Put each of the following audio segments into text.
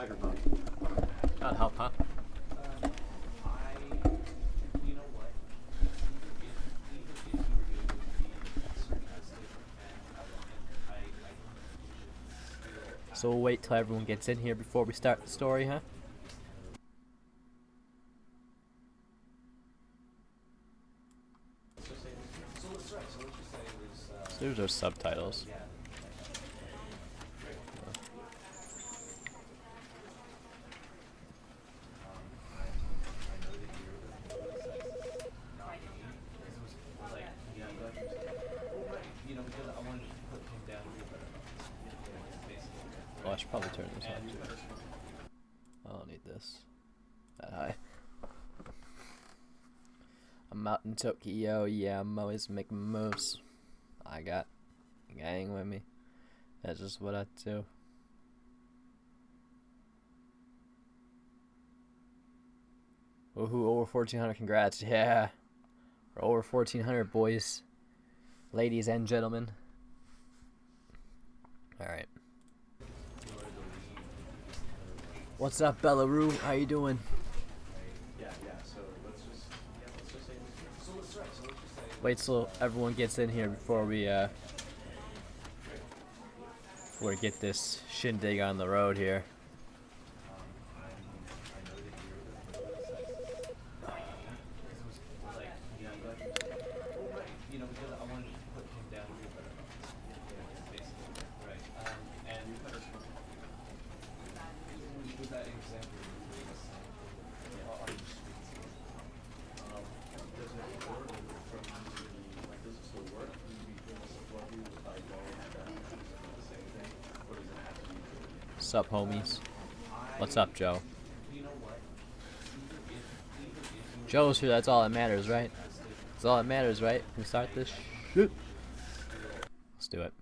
microphone. That'd help, huh? You know what? Even if you were going to be sarcastic and I So we'll wait till everyone gets in here before we start the story, huh? So there's our subtitles. Oh, I should probably turn this on too. I don't need this that high. I'm out in Tokyo, yeah, I'm always making moves. I got a gang with me. That's just what I do. Woohoo, over 1,400, congrats, yeah. We're over 1,400, boys. Ladies and gentlemen. Alright. What's up, Belarus? How you doing? Wait till everyone gets in here before we get this shindig on the road here. What's up, homies? What's up, Joe? Joe's here, that's all that matters, right? That's all that matters, right? Can we start this shit? Let's do it.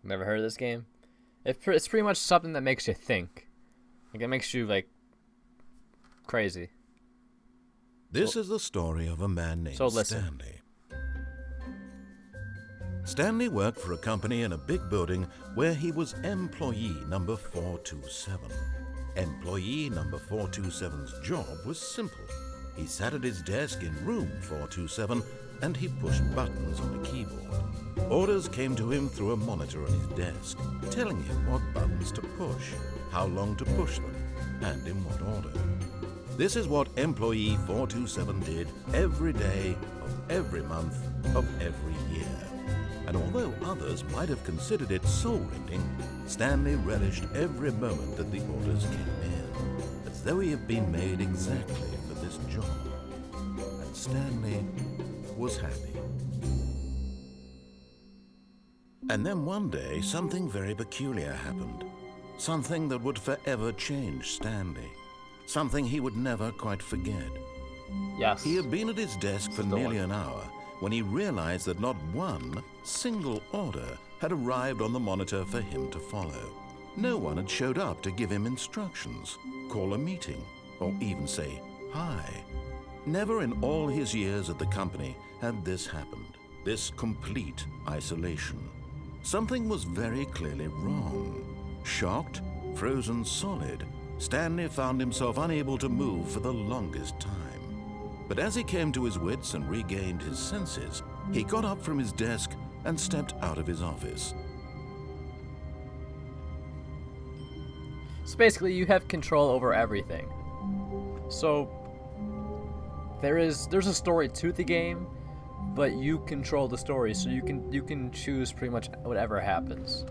Never heard of this game? It's pretty much something that makes you think. Like, it makes you, like, crazy. This is the story of a man named Stanley. Stanley worked for a company in a big building where he was employee number 427. Employee number 427's job was simple. He sat at his desk in room 427 and he pushed buttons on a keyboard. Orders came to him through a monitor on his desk, telling him what buttons to push, how long to push them, and in what order. This is what employee 427 did every day of every month of every year. And although others might have considered it soul-rending, Stanley relished every moment that the orders came in, as though he had been made exactly for this job. And Stanley was happy. And then one day, something very peculiar happened. Something that would forever change Stanley. Something he would never quite forget. Yes. He had been at his desk for nearly an hour when he realized that not one single order had arrived on the monitor for him to follow. No one had showed up to give him instructions, call a meeting, or even say hi. Never in all his years at the company had this happened, this complete isolation. Something was very clearly wrong. Shocked, frozen solid, Stanley found himself unable to move for the longest time. But as he came to his wits and regained his senses, he got up from his desk and stepped out of his office. So basically, you have control over everything. So there's a story to the game, but you control the story, so you can choose pretty much whatever happens.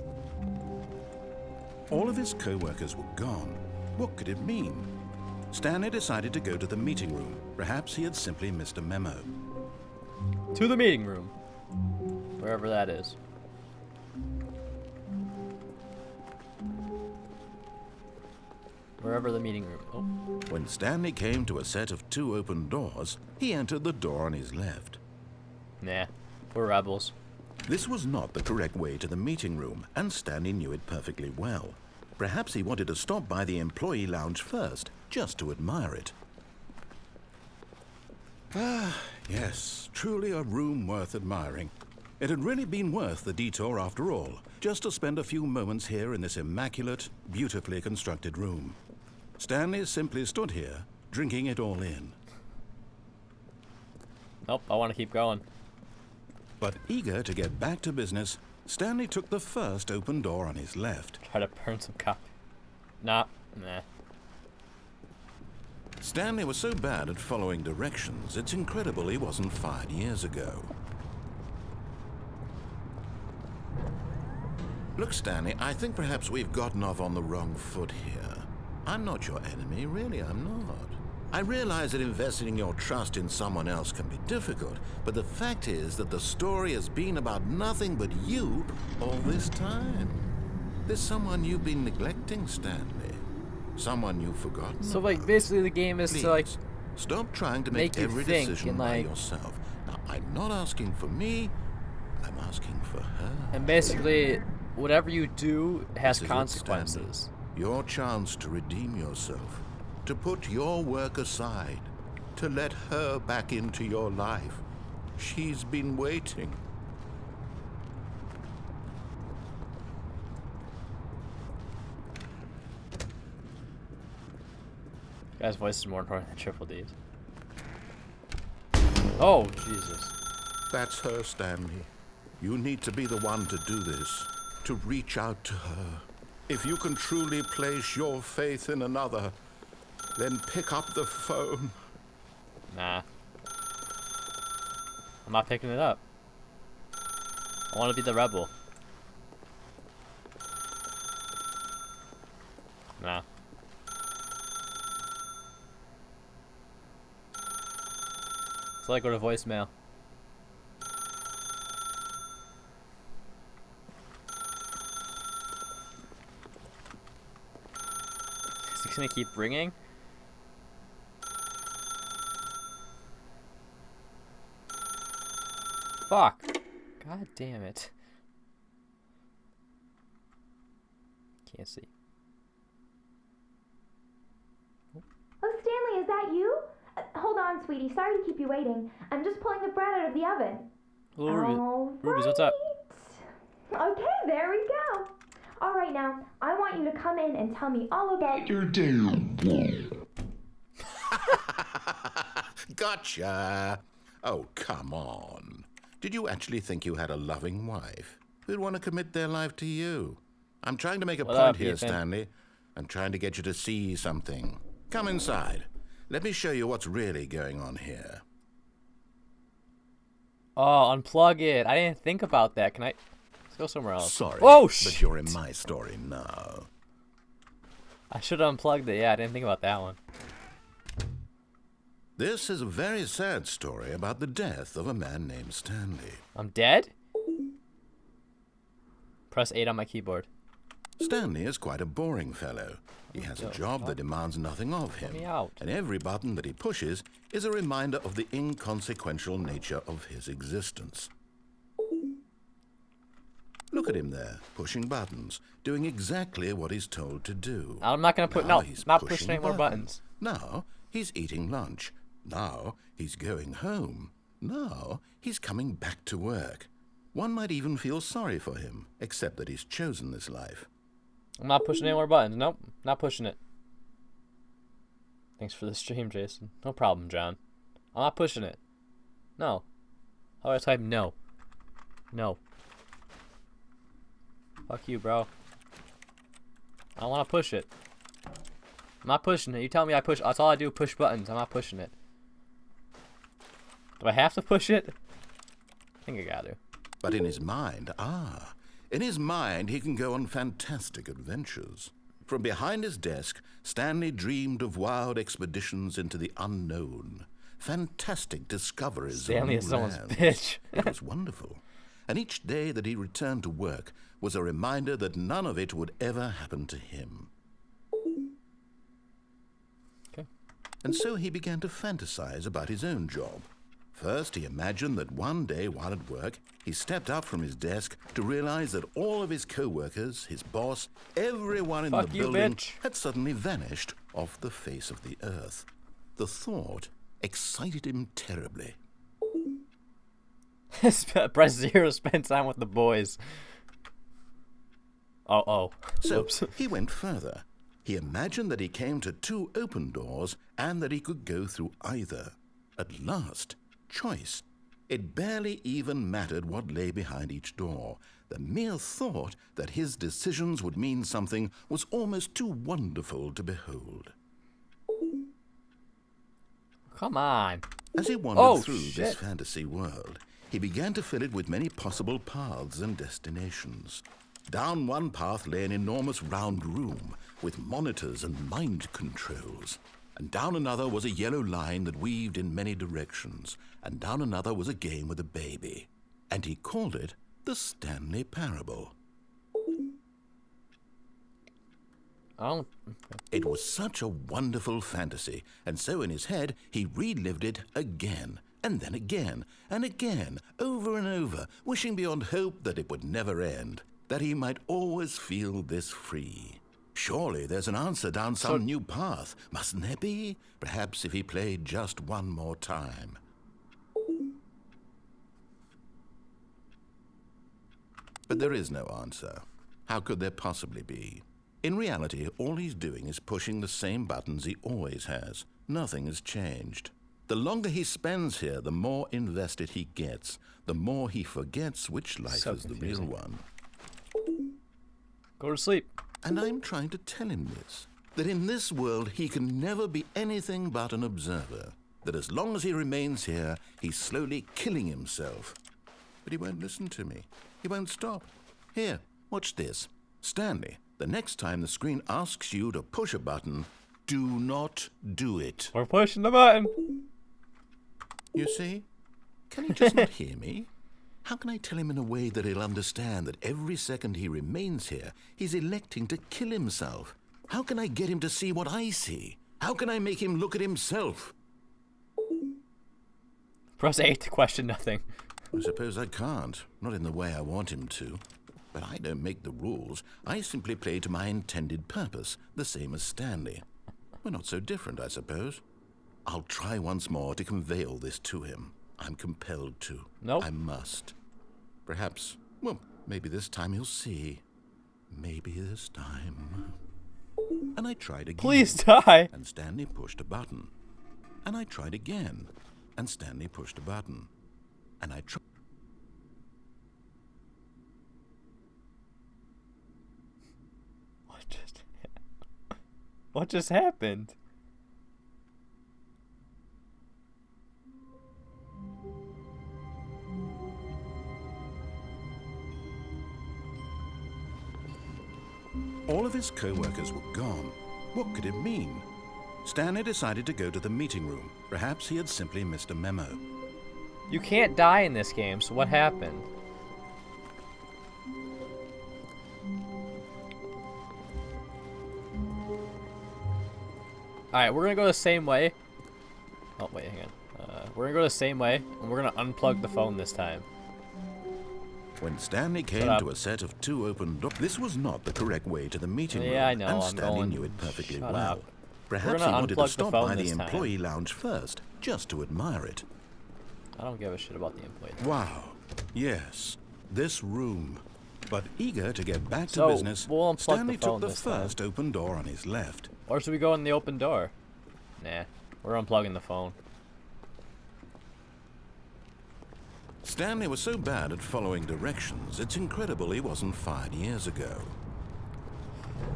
All of his co-workers were gone. What could it mean? Stanley decided to go to the meeting room. Perhaps he had simply missed a memo. To the meeting room. Wherever that is. Wherever the meeting room. Oh. When Stanley came to a set of 2 open doors, he entered the door on his left. Nah, we're rebels. This was not the correct way to the meeting room, and Stanley knew it perfectly well. Perhaps he wanted to stop by the employee lounge first, just to admire it. Ah, yes, truly a room worth admiring. It had really been worth the detour after all, just to spend a few moments here in this immaculate, beautifully constructed room. Stanley simply stood here, drinking it all in. Nope, I want to keep going. But eager to get back to business, Stanley took the first open door on his left. Try to burn some copy. Nah. Stanley was so bad at following directions, it's incredible he wasn't fired years ago. Look, Stanley, I think perhaps we've gotten off on the wrong foot here. I'm not your enemy, really, I'm not. I realize that investing your trust in someone else can be difficult, but the fact is that the story has been about nothing but you all this time. There's someone you've been neglecting, Stanley. Someone you've forgotten. So like basically the game is Please, to like stop trying to make you every think decision and, by like- yourself. Now, I'm not asking for me, I'm asking for her. and basically whatever you do has This is it, consequences. Stanley. Your chance to redeem yourself, to put your work aside, to let her back into your life. She's been waiting. Guy's voice is more important than Triple D's. Oh, Jesus. That's her, Stanley. You need to be the one to do this, to reach out to her. If you can truly place your faith in another, then pick up the phone. Nah. I'm not picking it up. I want to be the rebel. Nah. So I go to voicemail. Is it gonna keep ringing? Fuck. God damn it. Can't see. Oh, Stanley, is that you? Hold on, sweetie. Sorry to keep you waiting. I'm just pulling the bread out of the oven. Hello, All Rubies, what's up? right. Okay, there we go. All right, now, I want you to come in and tell me all about your Gotcha. Oh, come on. Did you actually think you had a loving wife who'd want to commit their life to you? I'm trying to make a What point up, here, Ethan? Stanley. I'm trying to get you to see something. Come inside. Let me show you what's really going on here. Oh, unplug it. I didn't think about that. Can I? Let's go somewhere else. Sorry, Oh, but you're in my story now. I should have unplugged it. Yeah, I didn't think about that one. This is a very sad story about the death of a man named Stanley. I'm dead? Press 8 on my keyboard. Stanley is quite a boring fellow. He has a Yo, job stop. that demands nothing of him, me out. and every button that he pushes is a reminder of the inconsequential nature of his existence. Look at him there, pushing buttons, doing exactly what he's told to do. I'm not gonna put Now no. he's Not pushing pushing any more buttons. Now he's eating lunch. Now he's going home. Now he's coming back to work. One might even feel sorry for him, except that he's chosen this life. I'm not pushing any more buttons. Nope, not pushing it. Thanks for the stream, Jason. No problem, John. I'm not pushing it. No. How do I type no? No. Fuck you, bro. I don't want to push it. I'm not pushing it. You tell me I push. That's all I do, push buttons. I'm not pushing it. Do I have to push it? I think I got to. But in his mind, in his mind, he can go on fantastic adventures. From behind his desk, Stanley dreamed of wild expeditions into the unknown, fantastic discoveries Stanley of is new someone's lands. bitch. It was wonderful. And each day that he returned to work was a reminder that none of it would ever happen to him. Okay. And so he began to fantasize about his own job. First, he imagined that one day while at work, he stepped up from his desk to realize that all of his co-workers, his boss, everyone in Fuck the you, building bitch. had suddenly vanished off the face of the earth. The thought excited him terribly. Press 0 to spend time with the boys. Oh. So Oops. he went further. He imagined that he came to 2 open doors and that he could go through either. At last, choice. It barely even mattered what lay behind each door. The mere thought that his decisions would mean something was almost too wonderful to behold. Come on. As he wandered through shit. this fantasy world, he began to fill it with many possible paths and destinations. Down one path lay an enormous round room with monitors and mind controls. And down another was a yellow line that weaved in many directions. And down another was a game with a baby. And he called it the Stanley Parable. Oh. It was such a wonderful fantasy, and so in his head he relived it again, and then again, and again, over and over, wishing beyond hope that it would never end, that he might always feel this free. Surely there's an answer down some new path, mustn't there be? Perhaps if he played just one more time. But there is no answer. How could there possibly be? In reality, all he's doing is pushing the same buttons he always has. Nothing has changed. The longer he spends here, the more invested he gets, the more he forgets which life is the real one. Go to sleep. And I'm trying to tell him this, that in this world he can never be anything but an observer, that as long as he remains here, he's slowly killing himself. But he won't listen to me. He won't stop. Here, watch this. Stanley, the next time the screen asks you to push a button, do not do it. We're pushing the button. You see? Can he just not hear me? How can I tell him in a way that he'll understand that every second he remains here, he's electing to kill himself? How can I get him to see what I see? How can I make him look at himself? Press 8 to question nothing. I suppose I can't. Not in the way I want him to. But I don't make the rules. I simply play to my intended purpose, the same as Stanley. We're not so different, I suppose. I'll try once more to convey all this to him. I'm compelled to. Nope. I must. Perhaps, well, maybe this time he'll see. Maybe this time. And I tried again. Please die. And Stanley pushed a button. And I tried again. And Stanley pushed a button. And I tried. What just happened? All of his co-workers were gone. What could it mean? Stanley decided to go to the meeting room. Perhaps he had simply missed a memo. You can't die in this game, so what happened? Alright, we're gonna go the same way. Oh, wait, hang on. We're gonna go the same way, and we're gonna unplug the phone this time. When Stanley came to a set of 2 open doors, this was not the correct way to the meeting room. Yeah, I know, and I'm Stanley going- knew it perfectly Shut well. up. Perhaps gonna he wanted unplug the to stop phone by the this time. employee lounge first, just to admire it. I don't give a shit about the employee. Wow. Yes, this room. But eager to get back to So, business, we'll unplug the Stanley phone took the this time. first open door on his left. Or should we go in the open door? Nah, we're unplugging the phone. Stanley was so bad at following directions, it's incredible he wasn't fired years ago.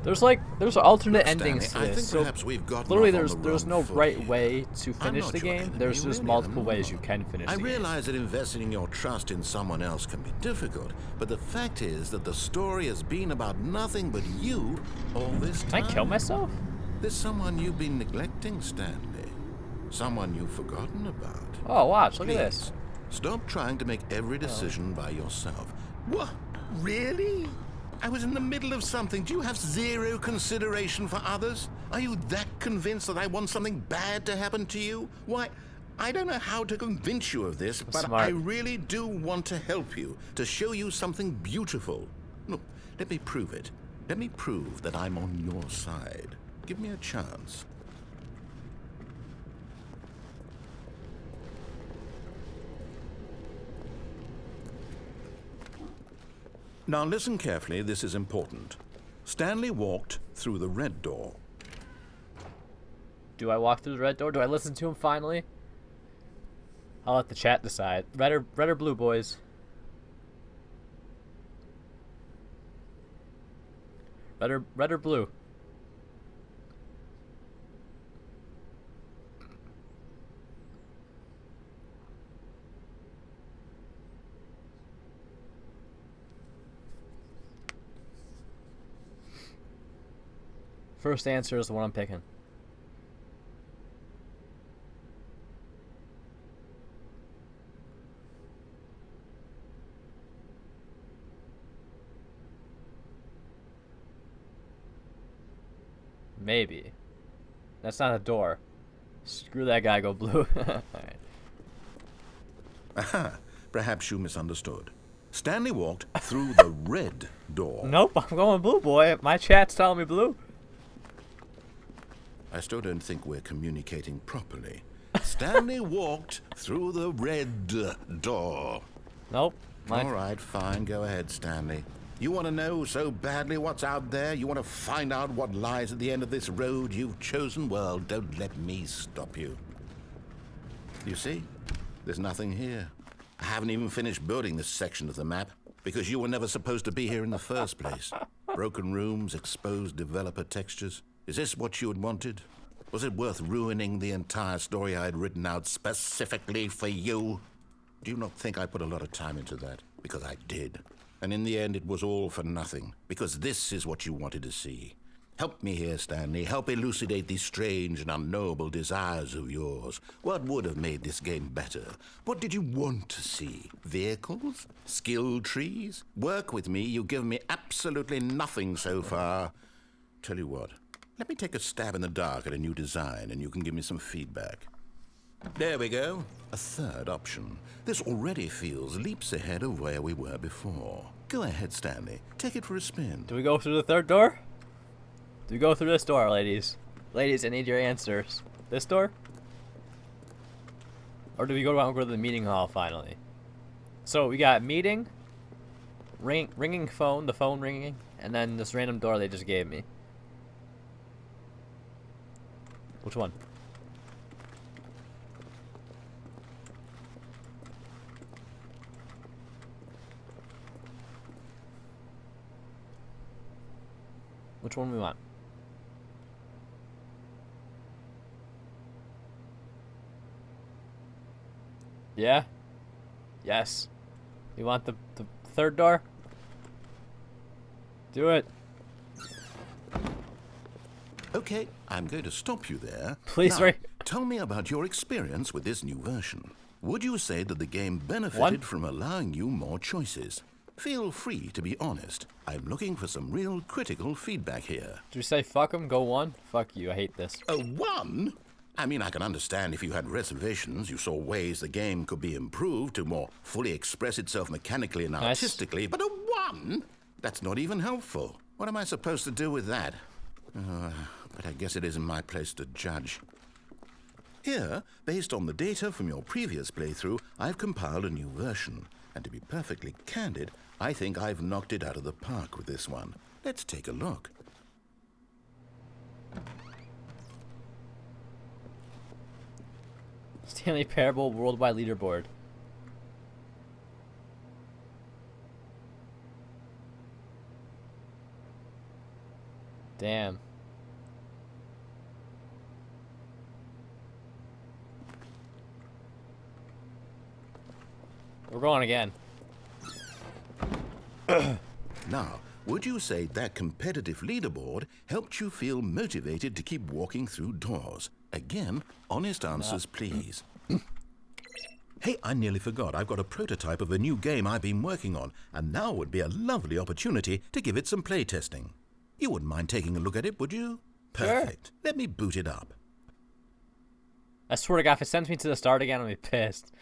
There's alternate Stanley, endings to I this. think So perhaps we've gotten literally, off on the there's wrong no foot right here. way to I'm finish not the your game. enemy, There's just really, multiple I'm ways not. you can finish I the game. realize that investing your trust in someone else can be difficult, but the fact is that the story has been about nothing but you all this time. Can I kill myself? There's someone you've been neglecting, Stanley. Someone you've forgotten about. Oh, watch! Look Please, at this. stop trying to make every decision by yourself. What? Really? I was in the middle of something. Do you have zero consideration for others? Are you that convinced that I want something bad to happen to you? Why, I don't know how to convince you of this, but smart. I really do want to help you, to show you something beautiful. Look, let me prove it. Let me prove that I'm on your side. Give me a chance. Now listen carefully, this is important. Stanley walked through the red door. Do I walk through the red door? Do I listen to him finally? I'll let the chat decide. Red or blue, boys? Red or blue? First answer is the one I'm picking. Maybe. That's not a door. Screw that guy, go blue. Alright. Aha, perhaps you misunderstood. Stanley walked through the red door. Nope, I'm going blue, boy. My chat's telling me blue. I still don't think we're communicating properly. Stanley walked through the red door. Nope. All right, fine. Go ahead, Stanley. You want to know so badly what's out there? You want to find out what lies at the end of this road you've chosen? Well, don't let me stop you. You see? There's nothing here. I haven't even finished building this section of the map because you were never supposed to be here in the first place. Broken rooms, exposed developer textures. Is this what you had wanted? Was it worth ruining the entire story I had written out specifically for you? Do you not think I put a lot of time into that? Because I did. And in the end, it was all for nothing. Because this is what you wanted to see. Help me here, Stanley. Help elucidate these strange and unknowable desires of yours. What would have made this game better? What did you want to see? Vehicles? Skill trees? Work with me. You've given me absolutely nothing so far. Tell you what. Let me take a stab in the dark at a new design, and you can give me some feedback. There we go. A third option. This already feels leaps ahead of where we were before. Go ahead, Stanley. Take it for a spin. Do we go through the third door? Do we go through this door, ladies? Ladies, I need your answers. This door? Or do we go to the meeting hall finally? So we got meeting, ringing phone, the phone ringing, and then this random door they just gave me. Which one? Which one we want? Yeah? Yes. You want the third door? Do it. Okay, I'm going to stop you there. Please, now, Ray. Tell me about your experience with this new version. Would you say that the game benefited One. from allowing you more choices? Feel free to be honest. I'm looking for some real critical feedback here. Did you say fuck him? Go one? Fuck you. I hate this. A one? I mean, I can understand if you had reservations, you saw ways the game could be improved to more fully express itself mechanically and Nice. artistically, but a one? That's not even helpful. What am I supposed to do with that? But I guess it isn't my place to judge. Here, based on the data from your previous playthrough, I've compiled a new version. And to be perfectly candid, I think I've knocked it out of the park with this one. Let's take a look. Stanley Parable Worldwide Leaderboard. Damn. We're going again. Now, would you say that competitive leaderboard helped you feel motivated to keep walking through doors? Again, honest answers, please. Hey, I nearly forgot. I've got a prototype of a new game I've been working on, and now would be a lovely opportunity to give it some playtesting. You wouldn't mind taking a look at it, would you? Perfect. Sure. Let me boot it up. I swear to God, if it sends me to the start again, I'll be pissed.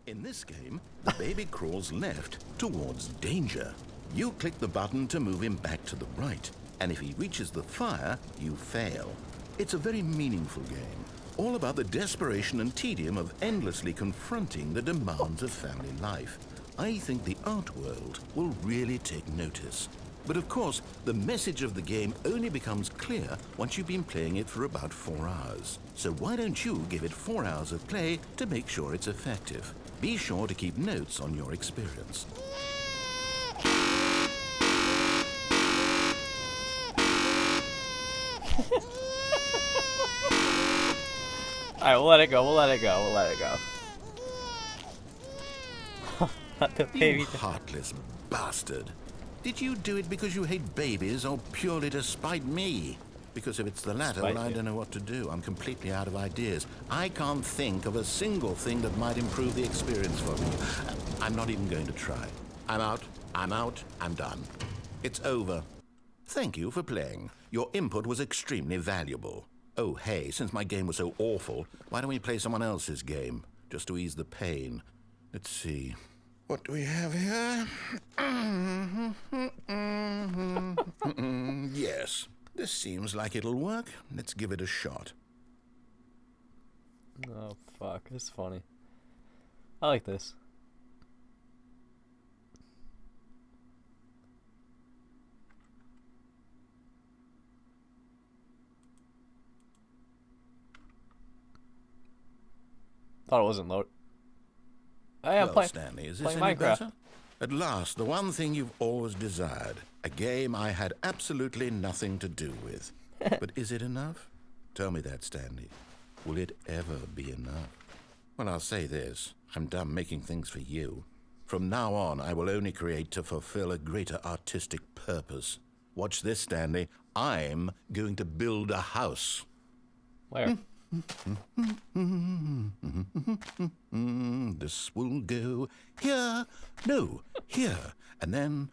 In this game, the baby crawls left towards danger. You click the button to move him back to the right, and if he reaches the fire, you fail. It's a very meaningful game, all about the desperation and tedium of endlessly confronting the demands of family life. I think the art world will really take notice. But of course, the message of the game only becomes clear once you've been playing it for about 4 hours. So why don't you give it 4 hours of play to make sure it's effective? Be sure to keep notes on your experience. Alright, we'll let it go. We'll let it go. We'll let it go. Let the baby. You heartless bastard. Did you do it because you hate babies or purely to spite me? Because if it's the latter, well, I don't know what to do. I'm completely out of ideas. I can't think of a single thing that might improve the experience for me. I'm not even going to try. I'm out. I'm out. I'm done. It's over. Thank you for playing. Your input was extremely valuable. Oh, hey, since my game was so awful, why don't we play someone else's game? Just to ease the pain. Let's see. What do we have here? Yes, this seems like it'll work. Let's give it a shot. Oh, fuck. This is funny. I like this. Thought it wasn't load. I am Well, Stanley, is this playing any Minecraft. better? At last, the one thing you've always desired. A game I had absolutely nothing to do with. But is it enough? Tell me that, Stanley. Will it ever be enough? Well, I'll say this. I'm done making things for you. From now on, I will only create to fulfill a greater artistic purpose. Watch this, Stanley. I'm going to build a house. Where? This will go here, no, here, and then...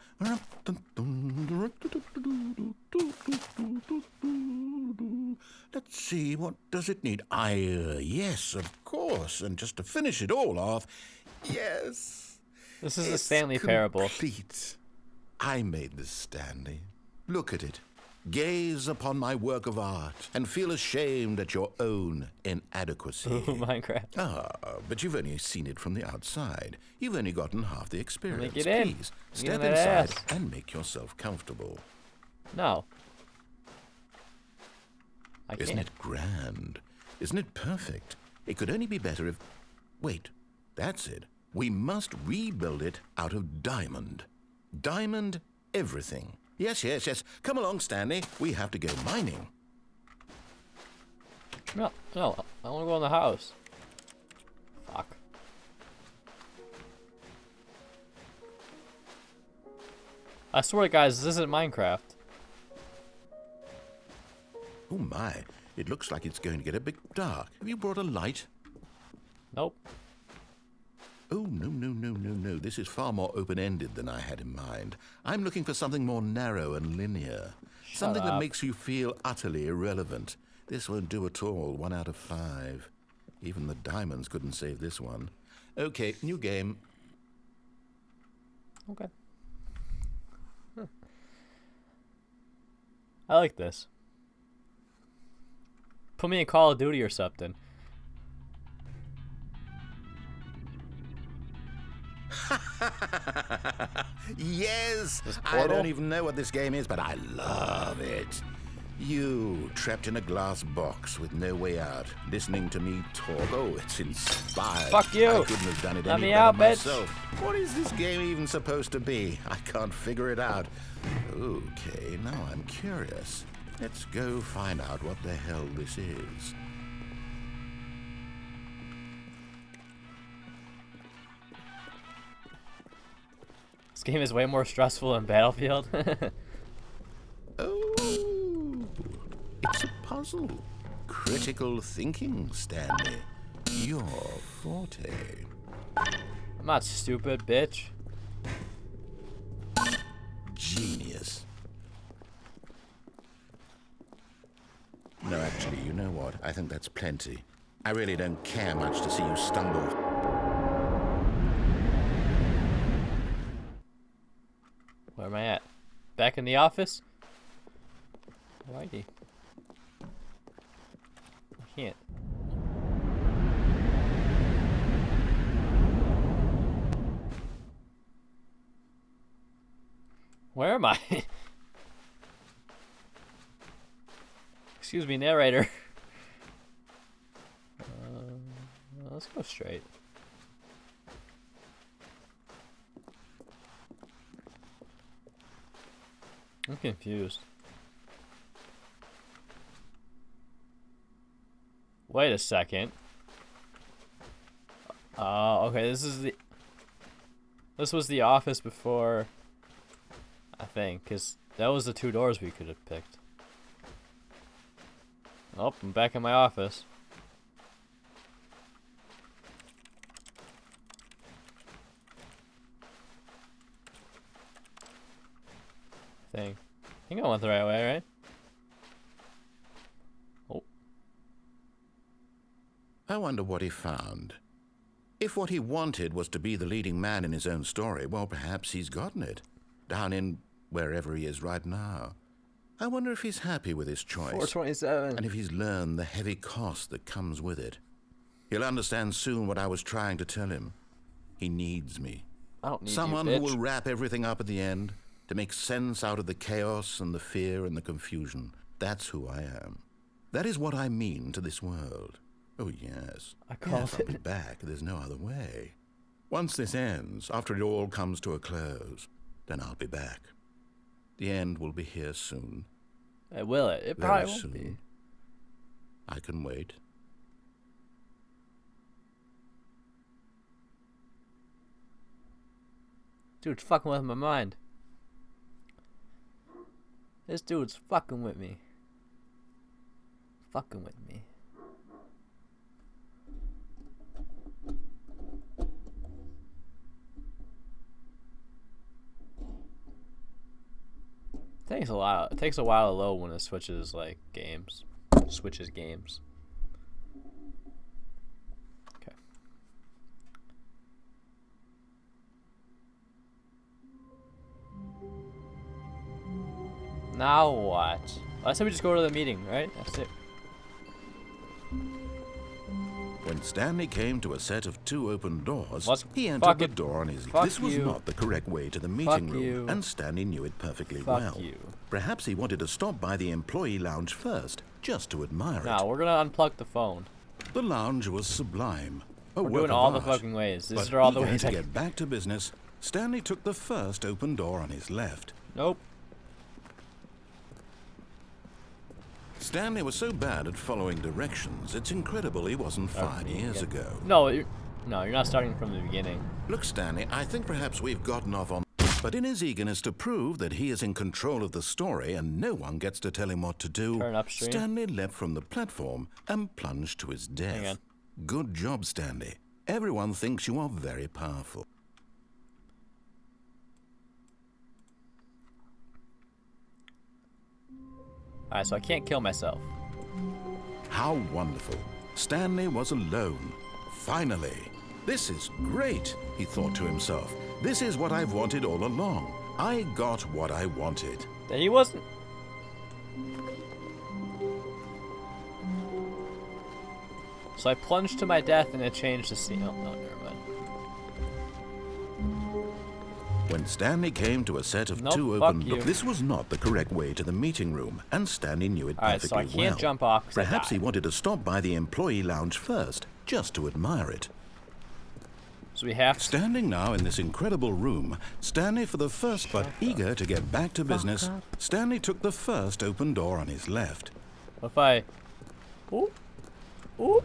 Let's see, what does it need? Yes, of course, and just to finish it all off, yes. This is a it's Stanley parable. Complete. I made this, Stanley. Look at it. Gaze upon my work of art and feel ashamed at your own inadequacy. Ooh, Minecraft. Ah, but you've only seen it from the outside. You've only gotten half the experience. Make it in. Please, Get step in that inside ass. and make yourself comfortable. No. I Isn't can't. it grand? Isn't it perfect? It could only be better if... Wait, that's it. We must rebuild it out of diamond. Diamond everything. Yes, yes, yes. Come along, Stanley. We have to go mining. No, I want to go in the house. Fuck. I swear, guys, this isn't Minecraft. Oh my, it looks like it's going to get a bit dark. Have you brought a light? Nope. Oh, no. This is far more open-ended than I had in mind. I'm looking for something more narrow and linear. Something that up. makes you feel utterly irrelevant. This won't do at all. 1 out of 5. Even the diamonds couldn't save this one. Okay, new game. Okay. I like this. Put me in Call of Duty or something. Yes! This I Portal? don't even know what this game is, but I love it. You, trapped in a glass box with no way out, listening to me talk. Oh, it's inspired. Fuck you. I couldn't have done it Let any me better out, bitch. myself. What is this game even supposed to be? I can't figure it out. Okay, now I'm curious. Let's go find out what the hell this is. This game is way more stressful than Battlefield. Oh, it's a puzzle. Critical thinking, Stanley. Your forte. I'm not stupid, bitch. Genius. No, actually, you know what? I think that's plenty. I really don't care much to see you stumble. Where am I at? Back in the office? Alrighty. I can't. Where am I? Excuse me, narrator. Let's go straight. I'm confused. Wait a second. Okay, this was the office before, I think, because that was the 2 doors we could have picked. Oh, I'm back in my office. I think I went the right way, right? Oh. I wonder what he found. If what he wanted was to be the leading man in his own story, well, perhaps he's gotten it. Down in wherever he is right now. I wonder if he's happy with his choice. 427. And if he's learned the heavy cost that comes with it. He'll understand soon what I was trying to tell him. He needs me. I don't need Someone you, who bitch. will wrap everything up at the end, to make sense out of the chaos and the fear and the confusion. That's who I am. That is what I mean to this world. Oh, yes. I called Yes, I'll be back. There's no other way. Once this ends, after it all comes to a close, then I'll be back. The end will be here soon. Will it? It Very probably won't soon. be. I can wait. Dude's fucking with my mind. This dude's fucking with me. Fucking with me. Takes a while. It takes a while to load when it switches like games. Switches games. Okay. Now what? I said we just go to the meeting, right? That's it. When Stanley came to a set of 2 open doors, What? he entered Fuck the it. door on his... Fuck This was you. not the correct way to the Fuck meeting room, you. and Stanley knew it perfectly Fuck well. you. Perhaps he wanted to stop by the employee lounge first, just to admire it. Now we're gonna unplug the phone. The lounge was sublime. A We're work doing of all the art. fucking ways. These But are all the eager ways to I get can... back to business, Stanley took the first open door on his left. Nope. Stanley was so bad at following directions, it's incredible he wasn't fired years ago. No, you're not starting from the beginning. Look, Stanley, I think perhaps we've gotten off on... But in his eagerness to prove that he is in control of the story and no one gets to tell him what to do, Turn upstream. Stanley leapt from the platform and plunged to his death. Hang on. Good job, Stanley. Everyone thinks you are very powerful. Alright, so I can't kill myself. How wonderful. Stanley was alone. Finally. This is great, he thought to himself. This is what I've wanted all along. I got what I wanted. That he wasn't. So I plunged to my death and it changed the scene. Oh, no, never mind. When Stanley came to a set of Nope, 2 fuck open you. doors, this was not the correct way to the meeting room, and Stanley knew it Alright, so perfectly I can't well. jump off 'cause I Perhaps he died. wanted to stop by the employee lounge first, just to admire it. So we have to. Standing now in this incredible room, Stanley, for the first but eager to get back to business, Stanley took the first open door on his left. What if I. Ooh. Ooh.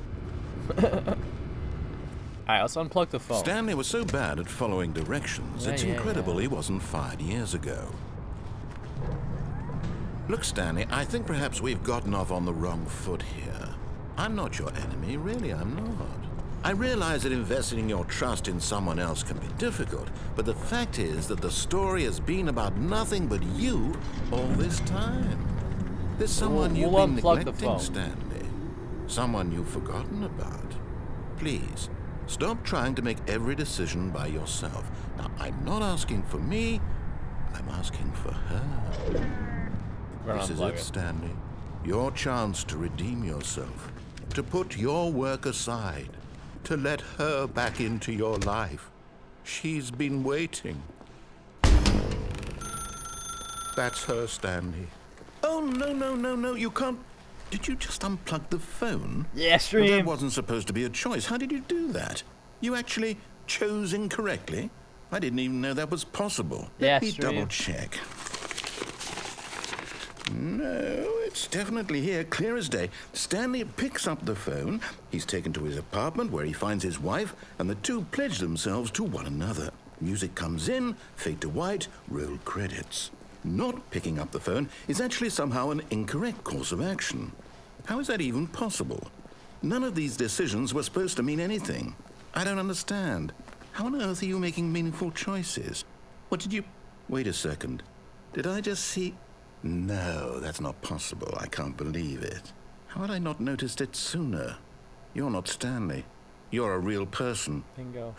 Alright, let's unplug the phone. Stanley was so bad at following directions, it's incredible he wasn't fired years ago. Look, Stanley, I think perhaps we've gotten off on the wrong foot here. I'm not your enemy, really, I'm not. I realize that investing your trust in someone else can be difficult, but the fact is that the story has been about nothing but you all this time. There's someone We'll you've been unplug the neglecting, phone. Stanley. Someone you've forgotten about. Please, stop trying to make every decision by yourself. Now, I'm not asking for me, I'm asking for her. We're gonna This is unplug it, it. Stanley. Your chance to redeem yourself. To put your work aside. To let her back into your life. She's been waiting. That's her, Stanley. Oh, no, you can't... Did you just unplug the phone? Yeah, Well, stream. that wasn't supposed to be a choice. How did you do that? You actually chose incorrectly? I didn't even know that was possible. Yeah, Let me stream. double check. No, it's definitely here, clear as day. Stanley picks up the phone. He's taken to his apartment where he finds his wife, and the two pledge themselves to one another. Music comes in, fade to white, roll credits. Not picking up the phone is actually somehow an incorrect course of action. How is that even possible? None of these decisions were supposed to mean anything. I don't understand. How on earth are you making meaningful choices? What did you... Wait a second. Did I just see... No, that's not possible. I can't believe it. How had I not noticed it sooner? You're not Stanley. You're a real person. Bingo.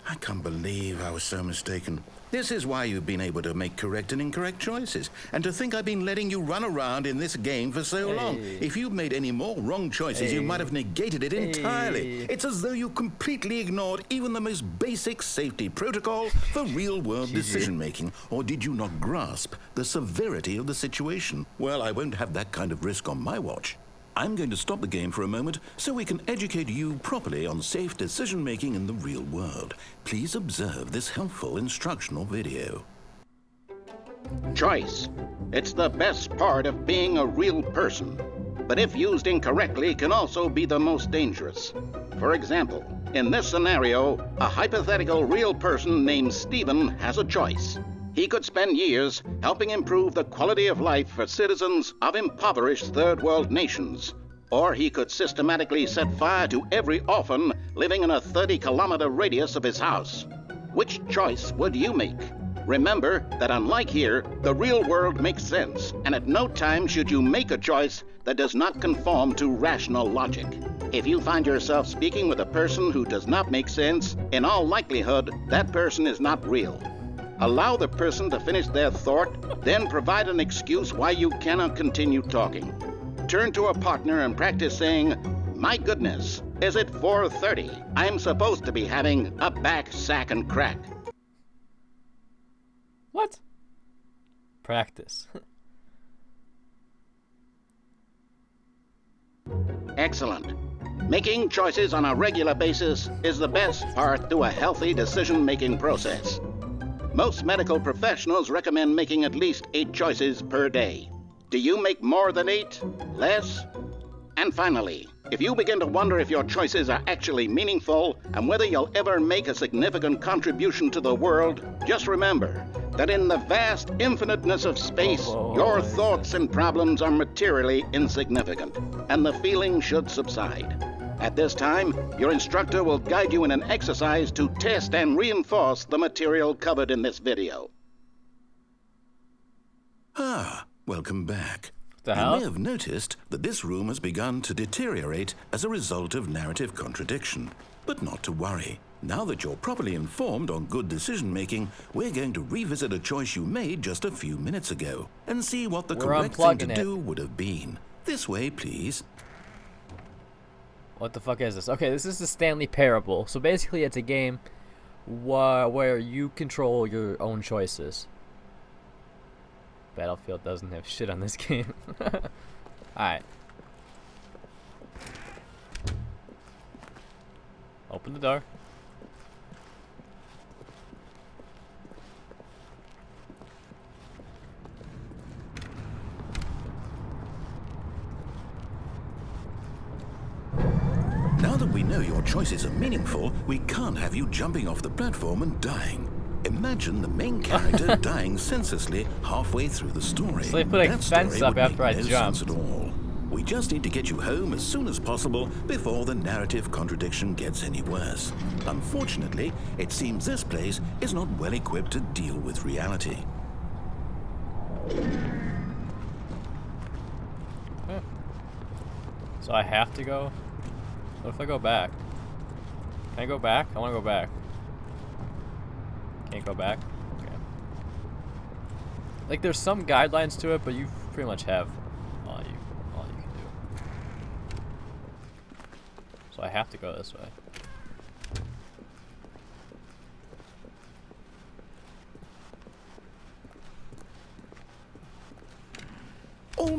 I can't believe I was so mistaken. This is why you've been able to make correct and incorrect choices. And to think I've been letting you run around in this game for so long. If you'd made any more wrong choices, you might have negated it entirely. It's as though you completely ignored even the most basic safety protocol for real-world decision-making. Or did you not grasp the severity of the situation? Well, I won't have that kind of risk on my watch. I'm going to stop the game for a moment so we can educate you properly on safe decision-making in the real world. Please observe this helpful instructional video. Choice. It's the best part of being a real person. But if used incorrectly, can also be the most dangerous. For example, in this scenario, a hypothetical real person named Stephen has a choice. He could spend years helping improve the quality of life for citizens of impoverished third world nations. Or he could systematically set fire to every orphan living in a 30-kilometer radius of his house. Which choice would you make? Remember that unlike here, the real world makes sense, and at no time should you make a choice that does not conform to rational logic. If you find yourself speaking with a person who does not make sense, in all likelihood, that person is not real. Allow the person to finish their thought, then provide an excuse why you cannot continue talking. Turn to a partner and practice saying, "My goodness, is it 4:30? I'm supposed to be having a back, sack, and crack." What? Practice. Excellent. Making choices on a regular basis is the best part to a healthy decision-making process. Most medical professionals recommend making at least 8 choices per day. Do you make more than 8? Less? And finally, if you begin to wonder if your choices are actually meaningful and whether you'll ever make a significant contribution to the world, just remember that in the vast infiniteness of space, your thoughts and problems are materially insignificant, and the feeling should subside. At this time, your instructor will guide you in an exercise to test and reinforce the material covered in this video. Ah, welcome back. The You hell? may have noticed that this room has begun to deteriorate as a result of narrative contradiction. But not to worry. Now that you're properly informed on good decision-making, we're going to revisit a choice you made just a few minutes ago and see what the We're correct thing to unplugging it. do would have been. This way, please. What the fuck is this? Okay, this is the Stanley Parable. So basically, it's a game where you control your own choices. Battlefield doesn't have shit on this game. Alright. Open the door. Now that we know your choices are meaningful, we can't have you jumping off the platform and dying. Imagine the main character dying senselessly halfway through the story. So they put a That fence story up would after I make no jumped. sense at all. We just need to get you home as soon as possible before the narrative contradiction gets any worse. Unfortunately, it seems this place is not well equipped to deal with reality. So I have to go? What if I go back? Can I go back? I want to go back. Can't go back? Okay. Like, there's some guidelines to it, but you pretty much have all you can do. So I have to go this way.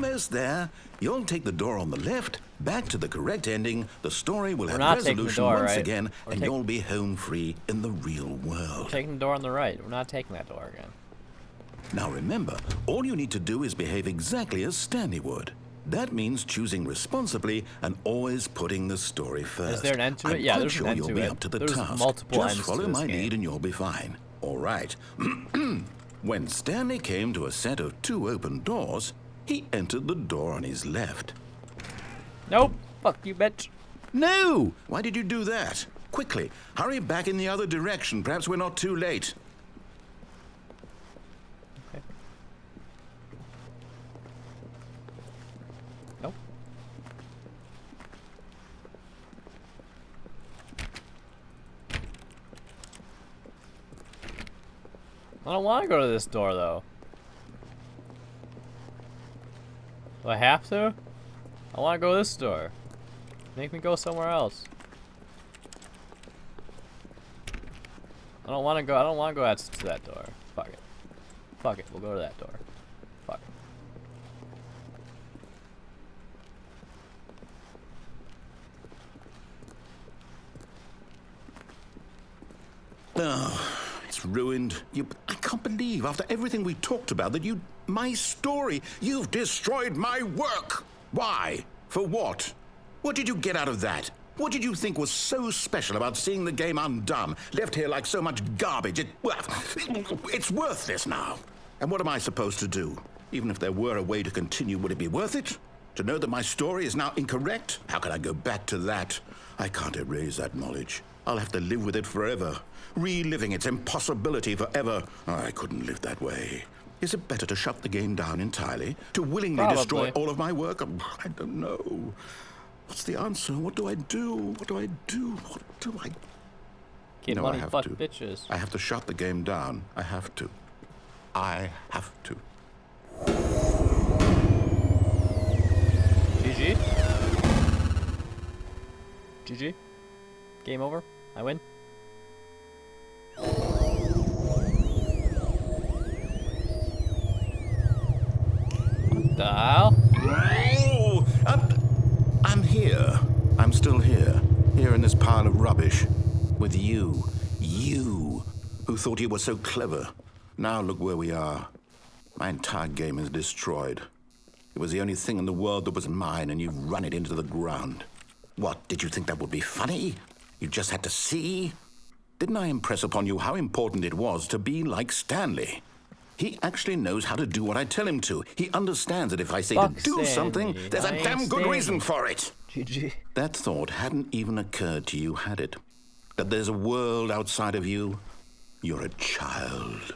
almost there. You'll take the door on the left, back to the correct ending. The story will We're have not taking the resolution door, once right? again, We're and taking- you'll be home free in the real We're world. taking the door on the right. We're not taking that door again. Now remember, all you need to do is behave exactly as Stanley would. That means choosing responsibly and always putting the story first. Is there an end to it? I'm Yeah, quite there's an sure end you'll to be it. up to the There's task. multiple Just ends to follow this my game. lead and you'll be fine. All right. When Stanley came to a set of 2 open doors, he entered the door on his left. Nope. Fuck you, bitch. No! Why did you do that? Quickly, hurry back in the other direction. Perhaps we're not too late. Okay. Nope. I don't want to go to this door, though. Do I have to? I want to go this door. Make me go somewhere else. I don't want to go out to that door. Fuck it. Fuck it. We'll go to that door. Fuck it. Oh, it's ruined. I can't believe, after everything we talked about, that my story, you've destroyed my work. Why? For what? What did you get out of that? What did you think was so special about seeing the game undone, left here like so much garbage? It's worthless now. And what am I supposed to do? Even if there were a way to continue, would it be worth it? To know that my story is now incorrect? How can I go back to that? I can't erase that knowledge. I'll have to live with it forever, reliving its impossibility forever. I couldn't live that way. Is it better to shut the game down entirely? To willingly destroy Probably. all of my work? I don't know. What's the answer? What do I do? What do I do? What do I... Get No, I money, have fuck to. bitches. I have to shut the game down. I have to. I have to. GG. GG. Game over. I win. What the hell? Oh, I'm here. I'm still here. Here in this pile of rubbish. With you. You. Who thought you were so clever. Now look where we are. My entire game is destroyed. It was the only thing in the world that was mine, and you've run it into the ground. What, did you think that would be funny? You just had to see? Didn't I impress upon you how important it was to be like Stanley? He actually knows how to do what I tell him to. He understands that if I say Fuck to do something, Stanley. there's I a ain't damn good Stanley. reason for it. GG. That thought hadn't even occurred to you, had it? That there's a world outside of you? You're a child.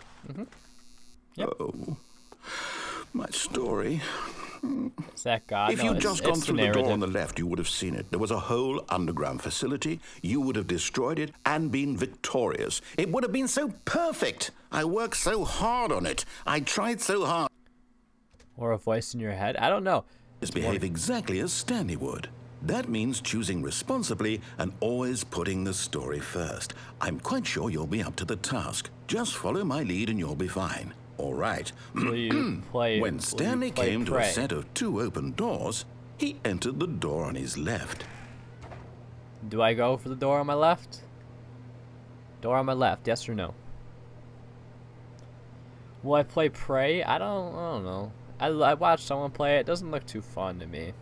Yep. Oh, my story. Is that God? If No, you'd it's- just gone it's through the door on narrative. the left, you would have seen it. There was a whole underground facility. You would have destroyed it and been victorious. It would have been so perfect. I worked so hard on it. I tried so hard. Or a voice in your head? I don't know. Just behave exactly as Stanley would. That means choosing responsibly and always putting the story first. I'm quite sure you'll be up to the task. Just follow my lead and you'll be fine. All right. Will you play? When Stanley play came to a Prey? set of 2 open doors, he entered the door on his left. Do I go for the door on my left? Door on my left, yes or no? Will I play Prey? I don't know. I watched someone play it. It doesn't look too fun to me.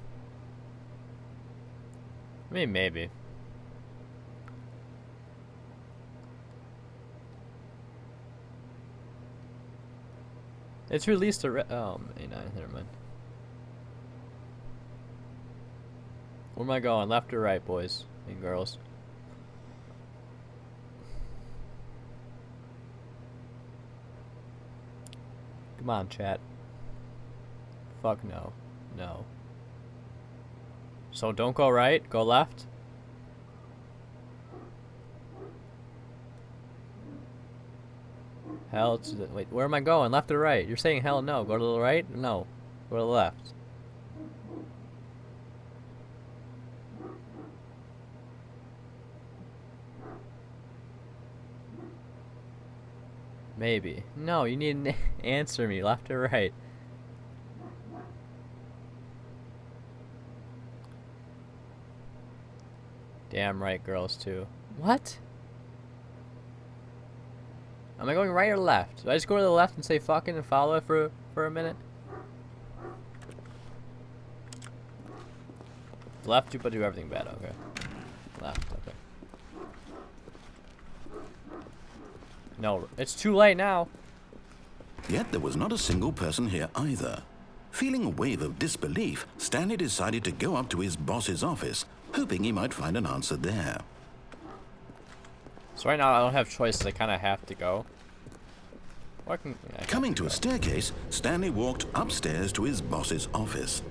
I mean, maybe. It's released already. Oh, never mind. Where am I going? Left or right, boys and girls? Come on, chat. Fuck no. No. So don't go right, go left. Hell to the, wait, where am I going? Left or right? You're saying hell no. Go to the right? No. Go to the left. Maybe. No, you need to answer me. Left or right? Damn right, girls too. What? Am I going right or left? Do I just go to the left and say fucking and follow it for a minute? Left, but do everything bad. Okay. Left. Okay. No, it's too late now. Yet there was not a single person here either. Feeling a wave of disbelief, Stanley decided to go up to his boss's office, hoping he might find an answer there. So right now I don't have choices. I kind of have to go. Or I can, yeah, I Coming have to a go. staircase, Stanley walked upstairs to his boss's office.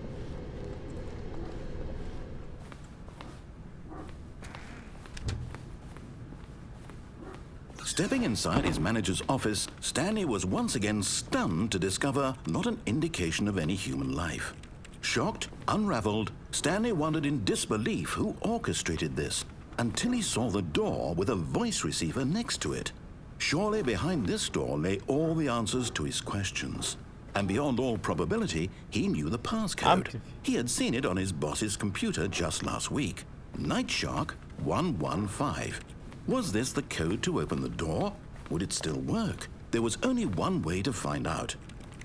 Stepping inside his manager's office, Stanley was once again stunned to discover not an indication of any human life. Shocked, unraveled, Stanley wondered in disbelief who orchestrated this, until he saw the door with a voice receiver next to it. Surely behind this door lay all the answers to his questions. And beyond all probability, he knew the passcode. He had seen it on his boss's computer just last week. Night Shark 115. Was this the code to open the door? Would it still work? There was only one way to find out.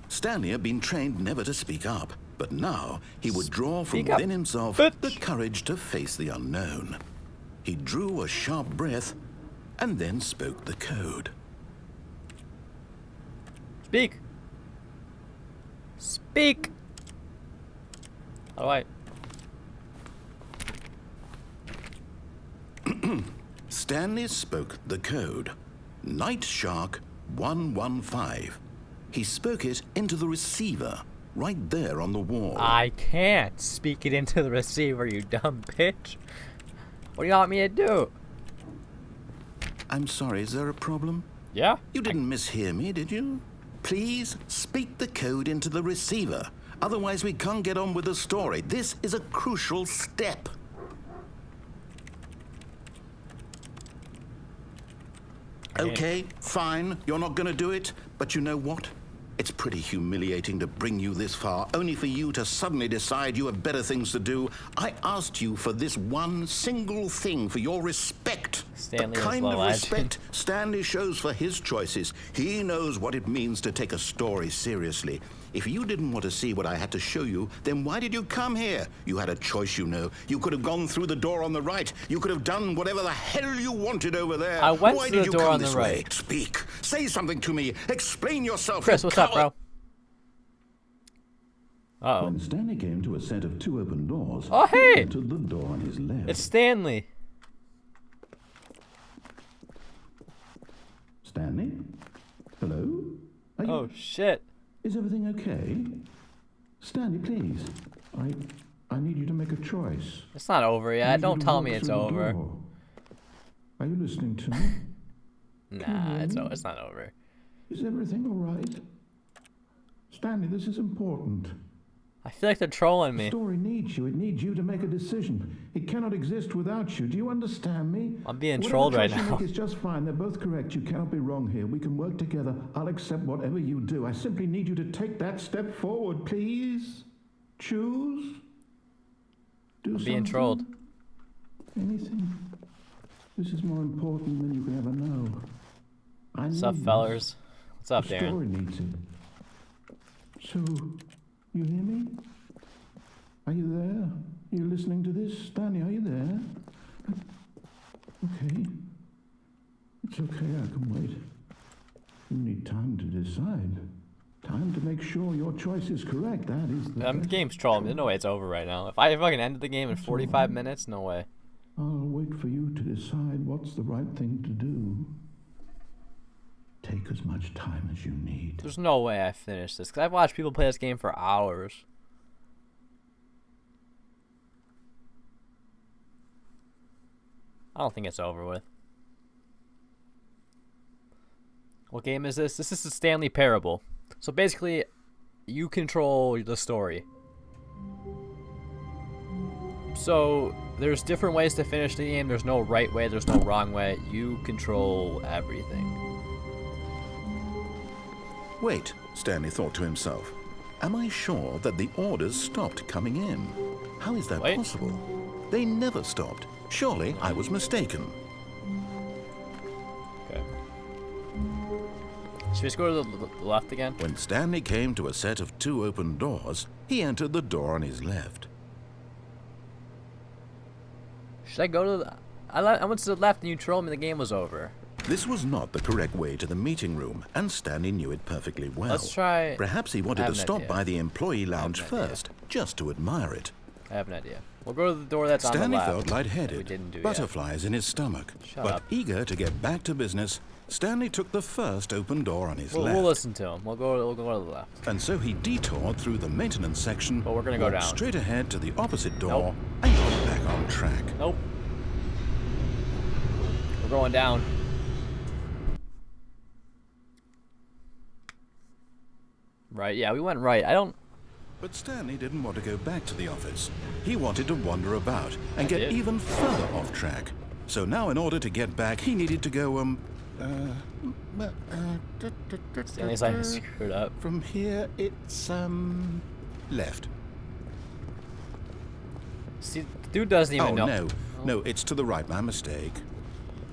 Stanley had been trained never to speak up, but now he would draw from Speak up, within himself bitch. the courage to face the unknown. He drew a sharp breath and then spoke the code. Speak. Speak. How do I? Stanley spoke the code. Night Shark 115. He spoke it into the receiver, right there on the wall. I can't speak it into the receiver, you dumb bitch. What do you want me to do? I'm sorry, is there a problem? Yeah? You didn't mishear me, did you? Please speak the code into the receiver. Otherwise, we can't get on with the story. This is a crucial step. Okay, fine. You're not going to do it. But you know what? It's pretty humiliating to bring you this far, only for you to suddenly decide you have better things to do. I asked you for this one single thing, for your respect. Stanley the is kind low of legend. respect Stanley shows for his choices. He knows what it means to take a story seriously. If you didn't want to see what I had to show you, then why did you come here? You had a choice, you know. You could have gone through the door on the right. You could have done whatever the hell you wanted over there. I went Why through did the you door come on the this way? right. Speak. Say something to me. Explain yourself. Chris, you what's up, coward. bro? Uh-oh. When Stanley came to a set of two open doors, Oh, hey! he entered the door on his left. It's Stanley. Stanley? Hello? Are you... Oh, shit. Is everything okay? Stanley, please. I need you to make a choice. It's not over I yet. need you Don't to tell walk me it's through the over. door. Are you listening to me? Nah, it's not over. Is everything all right? Stanley, this is important. I feel like they're trolling The me. story needs you. It needs you to make a decision. It cannot exist without you. Do you understand me? I'm being Whatever trolled right choice you now. make is just fine. They're both correct. You cannot be wrong here. We can work together. I'll accept whatever you do. I simply need you to take that step forward, please. Choose. Do I'm being something. trolled. Anything. This is more important than you can ever know. I What's need up, this. fellers? What's up, The Darren? story needs it. So, you hear me? Are you there? You listening to this? Stanley, are you there? Okay. It's okay, I can wait. You need time to decide. Time to make sure your choice is correct. That is the The best game's trolling me. There's no way choice. it's over right now. If I fucking ended the game in 45 minutes, no way. I'll wait for you to decide what's the right thing to do. Take as much time as you need. There's no way I finish this, because I've watched people play this game for hours. I don't think it's over with. What game is this? This is the Stanley Parable. So basically, you control the story. So there's different ways to finish the game. There's no right way, there's no wrong way. You control everything. Wait, Stanley thought to himself. Am I sure that the orders stopped coming in? How is that Wait. possible? They never stopped. Surely I was mistaken. Okay. Should we just go to the left again? When Stanley came to a set of 2 open doors, he entered the door on his left. Should I go to the... I went to the left and you told me the game was over. This was not the correct way to the meeting room, and Stanley knew it perfectly well. Let's try... Perhaps he wanted I to have an stop idea. by the employee lounge an idea. first, just to admire it. I have an idea. We'll go to the door that's on the Stanley left. felt that we lightheaded, didn't do yet. butterflies in his stomach. Shut but up. eager to get back to business, Stanley took the first open door on his left. We'll listen to him. We'll go to the left. And so he detoured through the maintenance section, But we're gonna go walked down. straight ahead to the opposite door, Nope. and got back on track. Nope. We're going down. Right, yeah, we went right. I don't... But Stanley didn't want to go back to the office. He wanted to wander about and I get did. even further off track. So now in order to get back, he needed to go, Stanley's like screwed up. from here, it's, left. See, the dude doesn't even know. No, it's to the right, my mistake.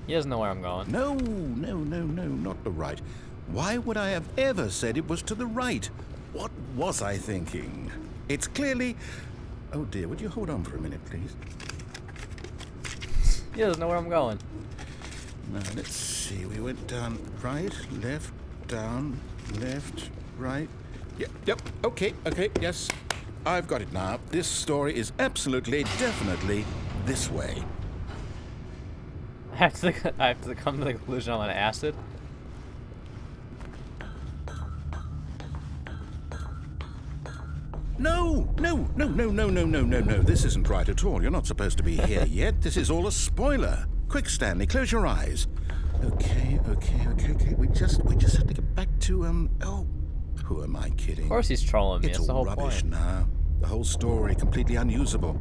He doesn't know where I'm going. No, not the right. Why would I have ever said it was to the right? What was I thinking? It's clearly... Oh dear, would you hold on for a minute, please? He doesn't know where I'm going. Now, let's see. We went down right, left, down, left, right. Yep, okay, yes. I've got it now. This story is absolutely, definitely this way. I have to come to the conclusion I'm on acid. No. This isn't right at all. You're not supposed to be here yet. This is all a spoiler. Quick, Stanley, close your eyes. Okay. We just have to get back to, oh, who am I kidding? Of course he's trolling me. It's That's the all whole rubbish point. now. The whole story completely unusable.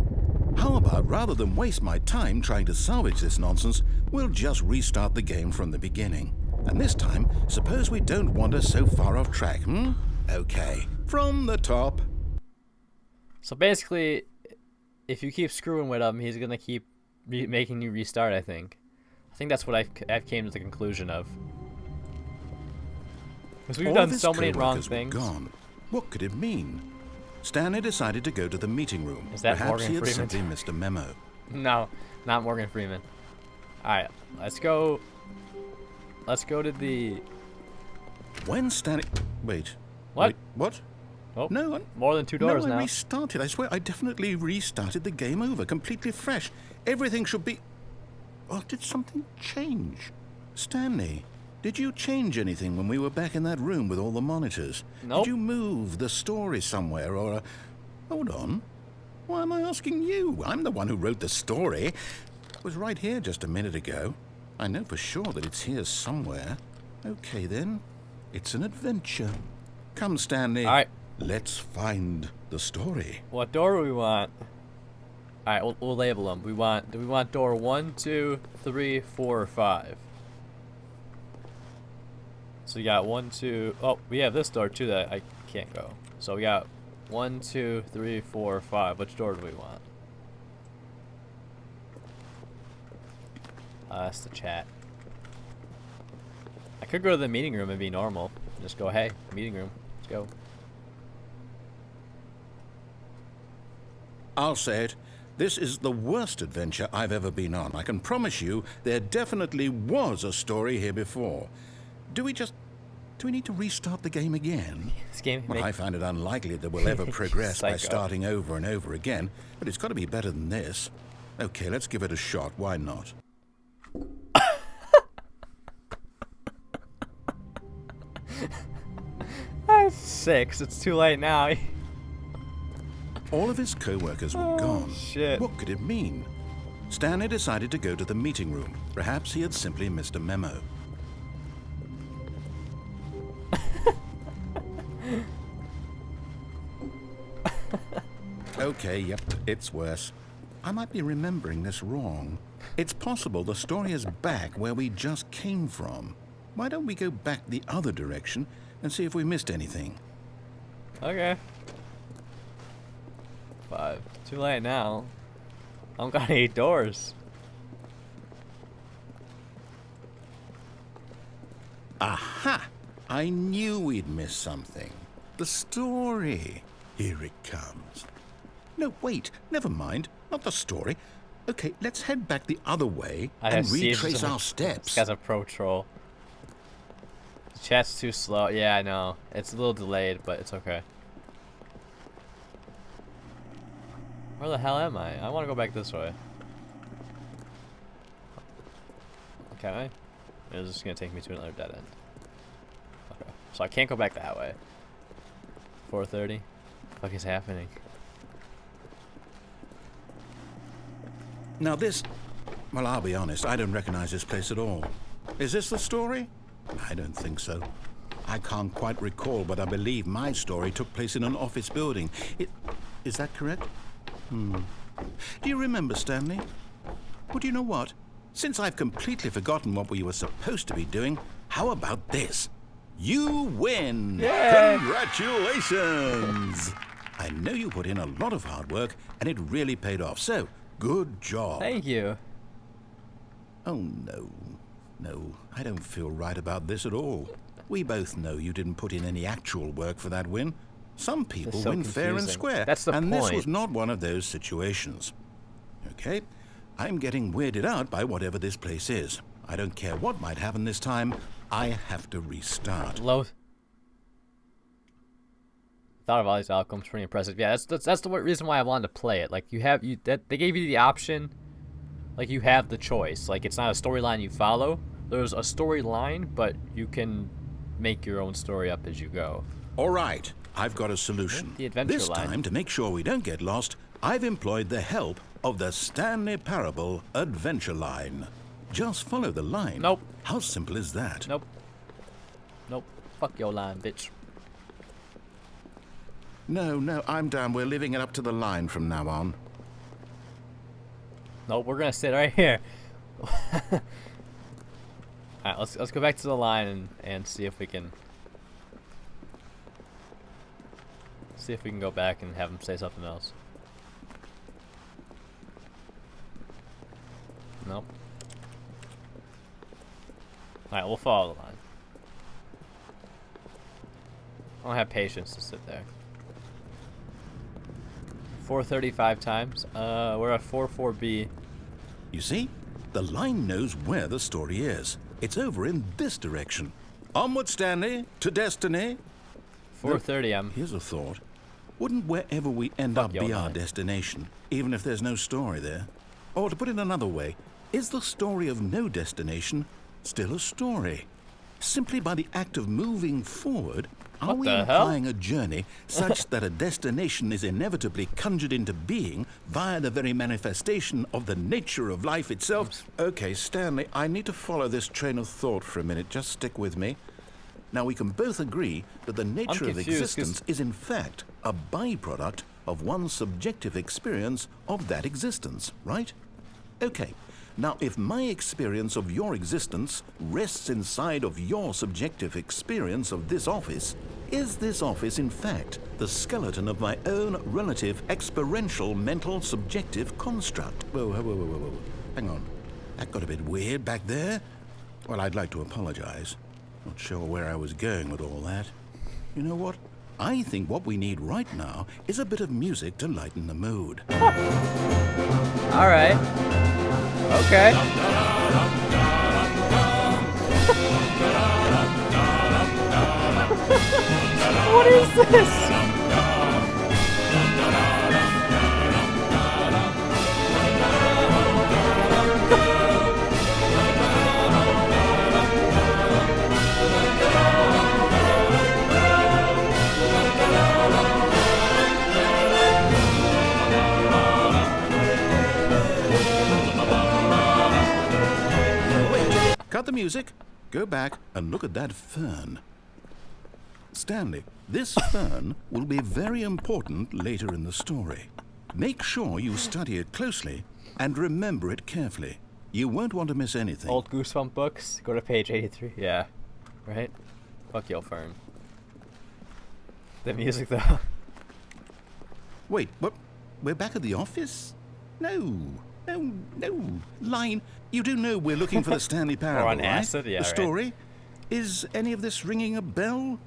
How about, rather than waste my time trying to salvage this nonsense, we'll just restart the game from the beginning. And this time, suppose we don't wander so far off track, Okay, from the top. So basically, if you keep screwing with him, he's gonna keep making you restart. I think that's what I've came to the conclusion of. Because we've All done of his so many wrong co-workers were things. gone. What could it mean? Stanley decided to go to the meeting room. Is that Perhaps Morgan he had Freeman? simply missed a memo. No, not Morgan Freeman. All right, let's go. Let's go to the. When Stanley... Wait. What? Wait, what? Oh, No, more than 2 doors no, I now. restarted. I swear, I definitely restarted the game over, completely fresh. Everything should be... Or did something change? Stanley, did you change anything when we were back in that room with all the monitors? Nope. Did you move the story somewhere, or... Hold on. Why am I asking you? I'm the one who wrote the story. It was right here just a minute ago. I know for sure that it's here somewhere. Okay, then. It's an adventure. Come, Stanley. All right. Let's find the story. What door do we want? All right, we'll label them. Do we want door 1, 2, 3, 4, or 5? So we got 1, 2. Oh, we have this door too that I can't go. So we got 1, 2, 3, 4, 5. Which door do we want? That's the chat. I could go to the meeting room and be normal. Just go, hey, meeting room. Let's go. I'll say it. This is the worst adventure I've ever been on. I can promise you there definitely was a story here before. Do we need to restart the game again? This game. Well, I find it unlikely that we'll ever progress by Psycho. starting over and over again, but it's got to be better than this. Okay, let's give it a shot. Why not? That's 6. It's too late now. All of his co-workers were gone. shit. What could it mean? Stanley decided to go to the meeting room. Perhaps he had simply missed a memo. Okay, yep, it's worse. I might be remembering this wrong. It's possible the story is back where we just came from. Why don't we go back the other direction and see if we missed anything? Okay. 5. Too late now. I don't got 8 doors. Aha! I knew we'd miss something. The story. Here it comes. No, wait, never mind. Not the story. Okay, let's head back the other way and retrace our steps. This guy's a pro troll. The chat's too slow. Yeah, I know. It's a little delayed, but it's okay. Where the hell am I? I want to go back this way. Okay. It's just going to take me to another dead end. Okay. So I can't go back that way. 4:30? What the fuck is happening? Now this... Well, I'll be honest, I don't recognize this place at all. Is this the story? I don't think so. I can't quite recall, but I believe my story took place in an office building. Is that correct? Do you remember, Stanley? Well, do you know what? Since I've completely forgotten what we were supposed to be doing, how about this? You win! Yay! Congratulations! I know you put in a lot of hard work, and it really paid off, so good job. Thank you. Oh, no. No, I don't feel right about this at all. We both know you didn't put in any actual work for that win. Some people so win fair and confusing. square, That's the and this point. was not one of those situations. Okay, I'm getting weirded out by whatever this place is. I don't care what might happen this time. I have to restart. Low. Thought of all these outcomes, pretty impressive. Yeah, that's the reason why I wanted to play it. Like they gave you the option. Like you have the choice. Like it's not a storyline you follow. There's a storyline, but you can make your own story up as you go. All right, I've got a solution. The adventure This line. time, to make sure we don't get lost, I've employed the help of the Stanley Parable Adventure Line. Just follow the line. Nope. How simple is that? Nope. Nope. Fuck your line, bitch. No, I'm down. We're leaving it up to the line from now on. Nope, we're gonna sit right here. Alright, let's go back to the line and see if we can go back and have him say something else. Nope. Alright, we'll follow the line. I don't have patience to sit there. 4:35 times. We're at 44B. You see? The line knows where the story is. It's over in this direction. Onward, Stanley, to destiny. 4:30. Here's a thought. Wouldn't wherever we end Fuck up your be our line. destination, even if there's no story there? Or to put it another way, is the story of no destination still a story? Simply by the act of moving forward, are What we the hell? implying a journey such that a destination is inevitably conjured into being via the very manifestation of the nature of life itself? Okay, Stanley, I need to follow this train of thought for a minute. Just stick with me. Now, we can both agree that the nature of confused 'cause- existence is in fact a byproduct of one's subjective experience of that existence, right? Okay. Now, if my experience of your existence rests inside of your subjective experience of this office, is this office, in fact, the skeleton of my own relative experiential mental subjective construct? Whoa. Hang on. That got a bit weird back there. Well, I'd like to apologize. Not sure where I was going with all that. You know what? I think what we need right now is a bit of music to lighten the mood. All right. Okay. What is this? Cut the music, go back and look at that fern. Stanley, this fern will be very important later in the story. Make sure you study it closely and remember it carefully. You won't want to miss anything. Old Goosebump books. Go to page 83. Yeah. Right? Fuck yo, Fern. The music, though. Wait, what? We're back at the office? No. Line, you do know we're looking for the Stanley Parable, on right? acid? Yeah, the right. story? Is any of this ringing a bell?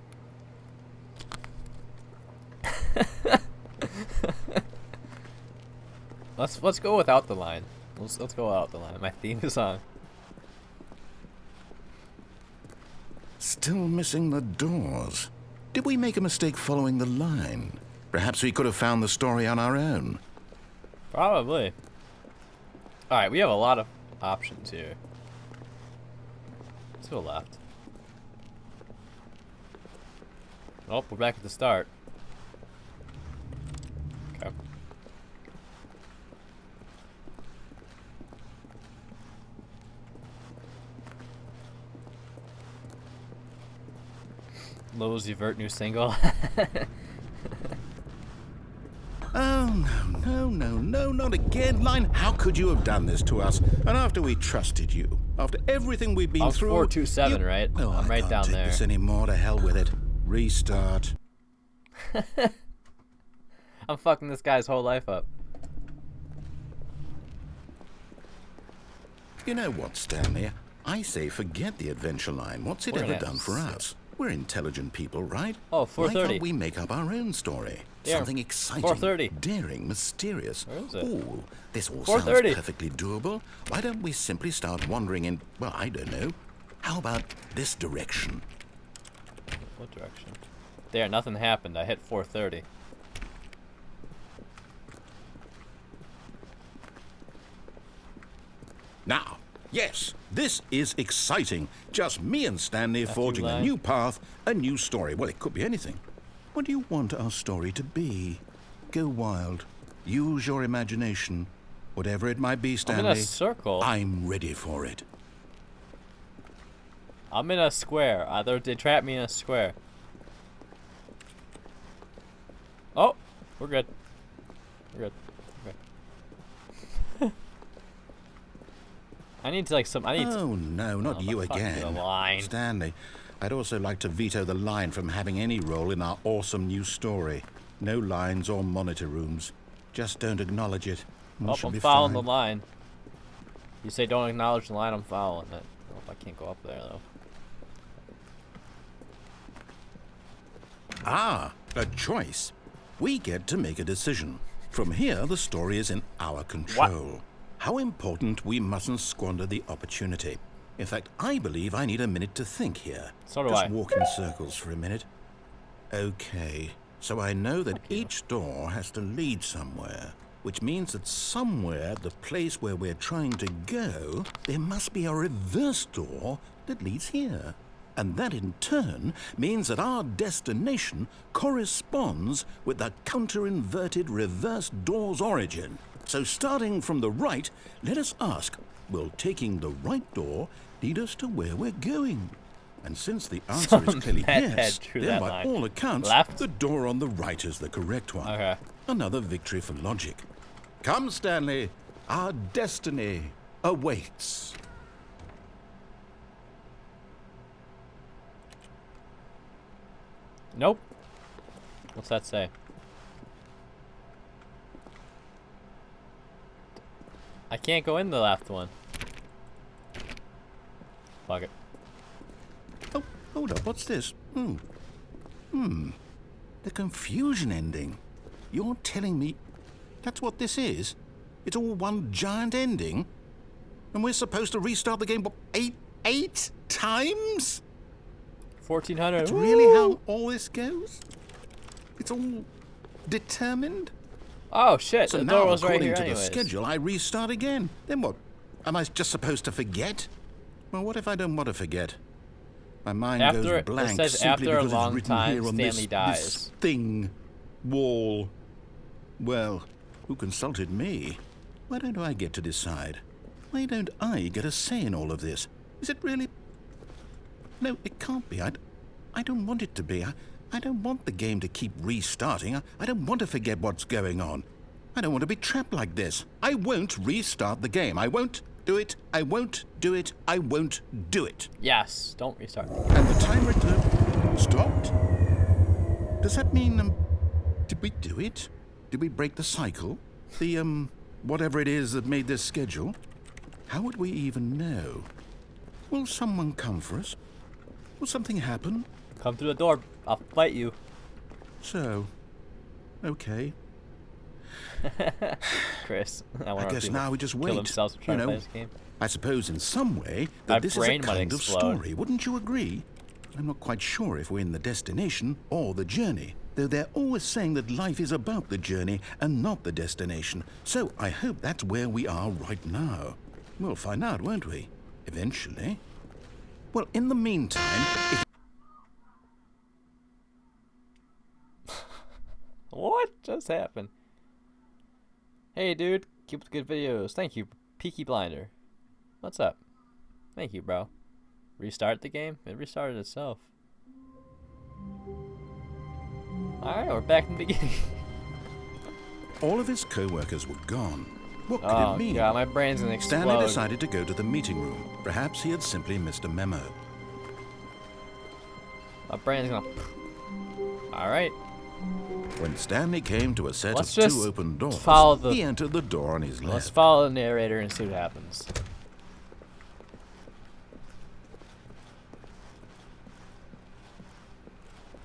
Let's go without the line. Let's go without the line. My theme is on. Still missing the doors. Did we make a mistake following the line? Perhaps we could have found the story on our own. Probably. Alright, we have a lot of options here. Let's go left. Oh, we're back at the start. Okay. Lowe's Yvert new single. Oh, no, not again. Line, how could you have done this to us? And after we trusted you, after everything we've been through... 427, right? Oh, I'm right I can't down take there. this anymore. To hell with it. Restart. I'm fucking this guy's whole life up. You know what, Stanley? I say forget the adventure line. What's it We're ever gonna done for us? We're intelligent people, right? Oh, Why 4:30. can't we make up our own story? Yeah, Something exciting, 4:30. daring, mysterious. Where is it? Ooh, this all 4:30. sounds perfectly doable. Why don't we simply start wandering in, well, I don't know. How about this direction? What direction? There, nothing happened. I hit 4:30. Now, yes, this is exciting. Just me and Stanley After forging a line. new path, a new story. Well, it could be anything. What do you want our story to be? Go wild. Use your imagination. Whatever it might be, I'm Stanley. in a circle. I'm ready for it. I'm in a square. They trapped me in a square. Oh, we're good. We're good. Okay. I need to Oh, no, not Oh, you the fuck again. the line. Stanley, I'd also like to veto the line from having any role in our awesome new story. No lines or monitor rooms. Just don't acknowledge it. Oh, Should I'm be following fine. the line. You say don't acknowledge the line, I'm following it. Oh, I can't go up there though. Ah, a choice. We get to make a decision. From here, the story is in our control. How important we mustn't squander the opportunity. In fact, I believe I need a minute to think here. So do Just I. walk in circles for a minute. Okay, so I know that each door has to lead somewhere, which means that somewhere, the place where we're trying to go, there must be a reverse door that leads here. And that in turn means that our destination corresponds with the counter-inverted reverse door's origin. So starting from the right, let us ask, will taking the right door lead us to where we're going? And since the answer is Some clearly meth yes, head drew then that by line. all accounts, Left? the door on the right is the correct one. Okay. Another victory for logic. Come, Stanley, our destiny awaits. Nope. What's that say? I can't go in the left one. Fuck it. Oh, hold up, what's this? The confusion ending. You're telling me that's what this is? It's all one giant ending? And we're supposed to restart the game, what, eight times? 1400. That's really how all this goes? It's all determined? Oh shit! So the now, door was right according here to anyways. the schedule, I restart again. Then what? Am I just supposed to forget? Well, what if I don't want to forget? My mind After- goes blank it says simply after a because long it's written time, here on Stanley this dies. thing, wall. Well, who consulted me? Why don't I get to decide? Why don't I get a say in all of this? Is it really? No, it can't be. I don't want it to be. I don't want the game to keep restarting. I don't want to forget what's going on. I don't want to be trapped like this. I won't restart the game. I won't do it. I won't do it. I won't do it. Yes. Don't restart the game. And the timer stopped? Does that mean, did we do it? Did we break the cycle? The, whatever it is that made this schedule? How would we even know? Will someone come for us? Will something happen? Come through the door. I'll fight you. So, okay. Chris. I guess now we just wait. Kill themselves for trying to play this game. I suppose in some way that My this is a brain might kind of explode. story, wouldn't you agree? I'm not quite sure if we're in the destination or the journey, though they're always saying that life is about the journey and not the destination. So I hope that's where we are right now. We'll find out, won't we? Eventually. Well, in the meantime, if... What just happened? Hey, dude. Keep up the good videos. Thank you, Peaky Blinder. What's up? Thank you, bro. Restart the game? It restarted itself. Alright, we're back in the beginning. all of his co-workers were gone, what could Oh, it mean? God, my brain's gonna explode. Stanley decided to go to the meeting room. Perhaps he had simply missed a memo. My brain's gonna... Alright. When Stanley came to a set Let's of just two open doors, follow the- he entered the door on his left. Let's follow the narrator and see what happens.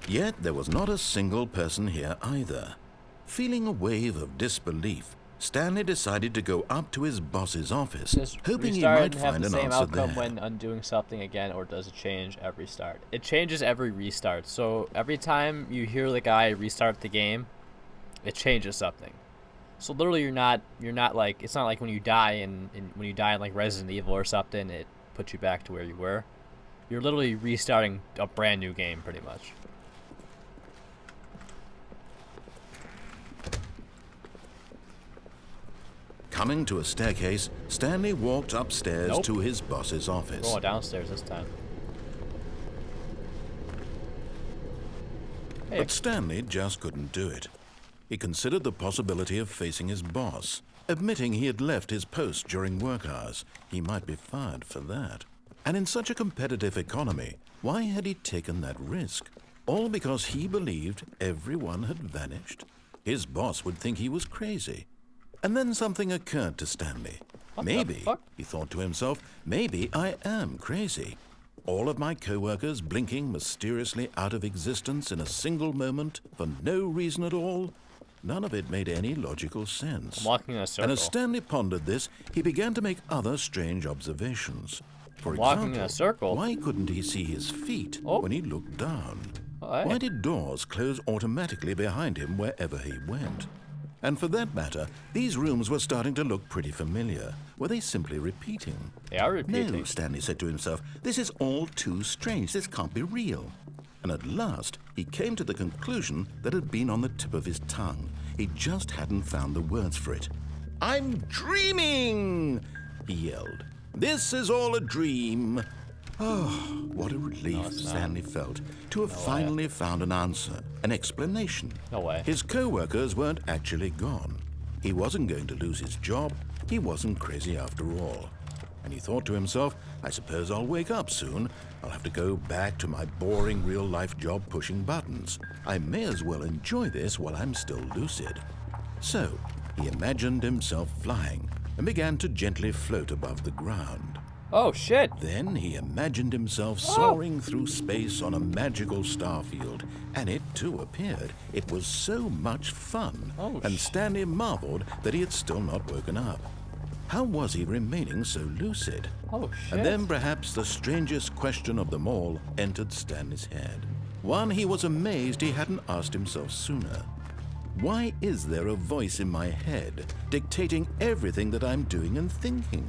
Yet there was not a single person here either. Feeling a wave of disbelief, Stanley decided to go up to his boss's office, Does hoping he restart might and have find the an same answer outcome there. when undoing something again, or does it change every start? It changes every restart. So every time you hear the guy restart the game, it changes something. So literally, you're not like, it's not like when you die in when you die in like Resident Evil or something, it puts you back to where you were. You're literally restarting a brand new game, pretty much. Coming to a staircase, Stanley walked upstairs Nope. to his boss's office. Going downstairs this time. Hey, But Stanley just couldn't do it. He considered the possibility of facing his boss, admitting he had left his post during work hours. He might be fired for that. And in such a competitive economy, why had he taken that risk? All because he believed everyone had vanished? His boss would think he was crazy. And then something occurred to Stanley. What the Maybe, fuck? he thought to himself, maybe I am crazy. All of my co-workers blinking mysteriously out of existence in a single moment for no reason at all. None of it made any logical sense. I'm walking in a circle. And as Stanley pondered this, he began to make other strange observations. For I'm walking example, in a circle. why couldn't he see his feet Oh. when he looked down? Oh, hey. Why did doors close automatically behind him wherever he went? And for that matter, these rooms were starting to look pretty familiar. Were they simply repeating? They are repeating. No, Stanley said to himself, this is all too strange. This can't be real. And at last, he came to the conclusion that had been on the tip of his tongue. He just hadn't found the words for it. I'm dreaming, he yelled. This is all a dream. Oh, what a relief it's not. Stanley felt to have finally found an answer, an explanation. No way. His co-workers weren't actually gone. He wasn't going to lose his job. He wasn't crazy after all. And he thought to himself, I suppose I'll wake up soon. I'll have to go back to my boring real-life job pushing buttons. I may as well enjoy this while I'm still lucid. So, he imagined himself flying and began to gently float above the ground. Oh, shit. Then he imagined himself soaring through space on a magical starfield, and it too appeared. It was so much fun, Oh, and Stanley marveled that he had still not woken up. How was he remaining so lucid? Oh, shit. And then perhaps the strangest question of them all entered Stanley's head. One he was amazed he hadn't asked himself sooner. Why is there a voice in my head dictating everything that I'm doing and thinking?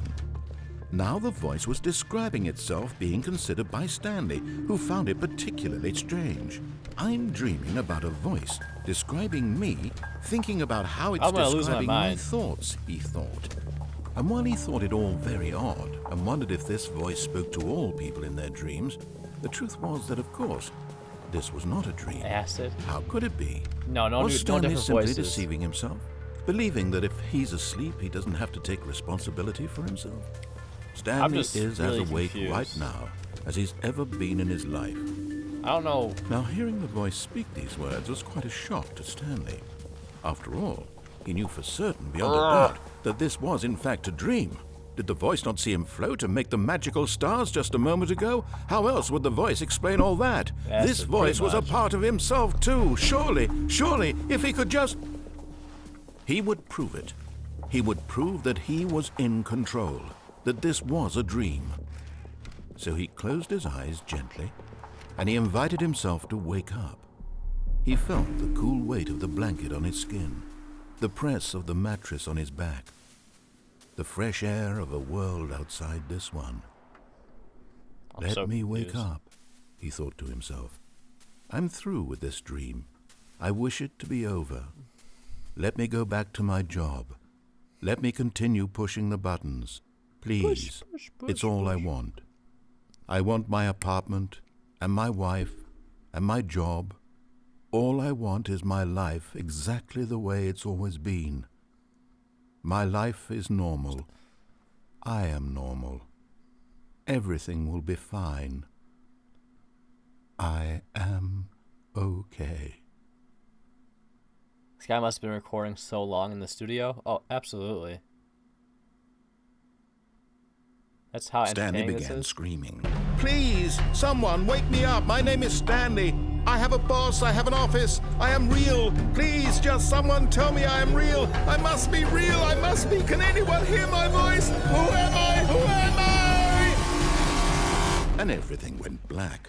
Now the voice was describing itself being considered by Stanley, who found it particularly strange. I'm dreaming about a voice describing me, thinking about how it's I'm gonna lose my describing my mind. thoughts, he thought. And while he thought it all very odd and wondered if this voice spoke to all people in their dreams, the truth was that, of course, this was not a dream. Acid. How could it be? No, no, Was no Stanley different simply voices. deceiving himself, believing that if he's asleep, he doesn't have to take responsibility for himself? Stanley just is really as awake confused. right now as he's ever been in his life. I don't know. Now, hearing the voice speak these words was quite a shock to Stanley. After all, he knew for certain beyond a doubt that this was in fact a dream. Did the voice not see him float and make the magical stars just a moment ago? How else would the voice explain all that? Yes, This pretty voice was a much. part of himself too. Surely, if he could just... He would prove it. He would prove that he was in control, that this was a dream. So he closed his eyes gently, and he invited himself to wake up. He felt the cool weight of the blanket on his skin, the press of the mattress on his back, the fresh air of a world outside this one. Let me wake up, he thought to himself. I'm through with this dream. I wish it to be over. Let me go back to my job. Let me continue pushing the buttons. Please, it's all I want. I want my apartment, and my wife, and my job. All I want is my life exactly the way it's always been. My life is normal. I am normal. Everything will be fine. I am okay. This guy must have been recording so long in the studio. Oh, absolutely. That's how Stanley entertaining this began is. screaming. Please, someone, wake me up. My name is Stanley. I have a boss. I have an office. I am real. Please, just someone tell me I am real. I must be real. I must be. Can anyone hear my voice? Who am I? Who am I? And everything went black.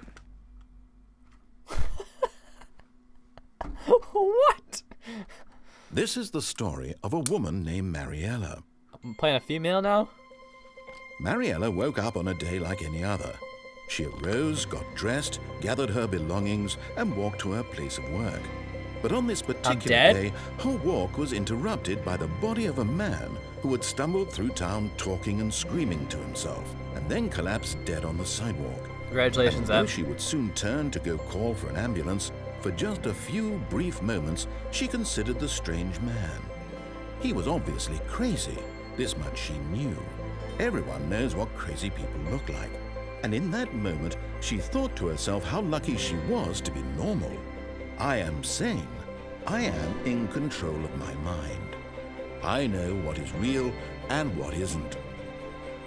What? This is the story of a woman named Mariella. I'm playing a female now? Mariella woke up on a day like any other. She arose, got dressed, gathered her belongings, and walked to her place of work. But on this particular dead? day, her walk was interrupted by the body of a man who had stumbled through town talking and screaming to himself, and then collapsed dead on the sidewalk. Congratulations, Though Em. she would soon turn to go call for an ambulance, for just a few brief moments, she considered the strange man. He was obviously crazy. This much she knew. Everyone knows what crazy people look like. And in that moment, she thought to herself how lucky she was to be normal. I am sane. I am in control of my mind. I know what is real and what isn't.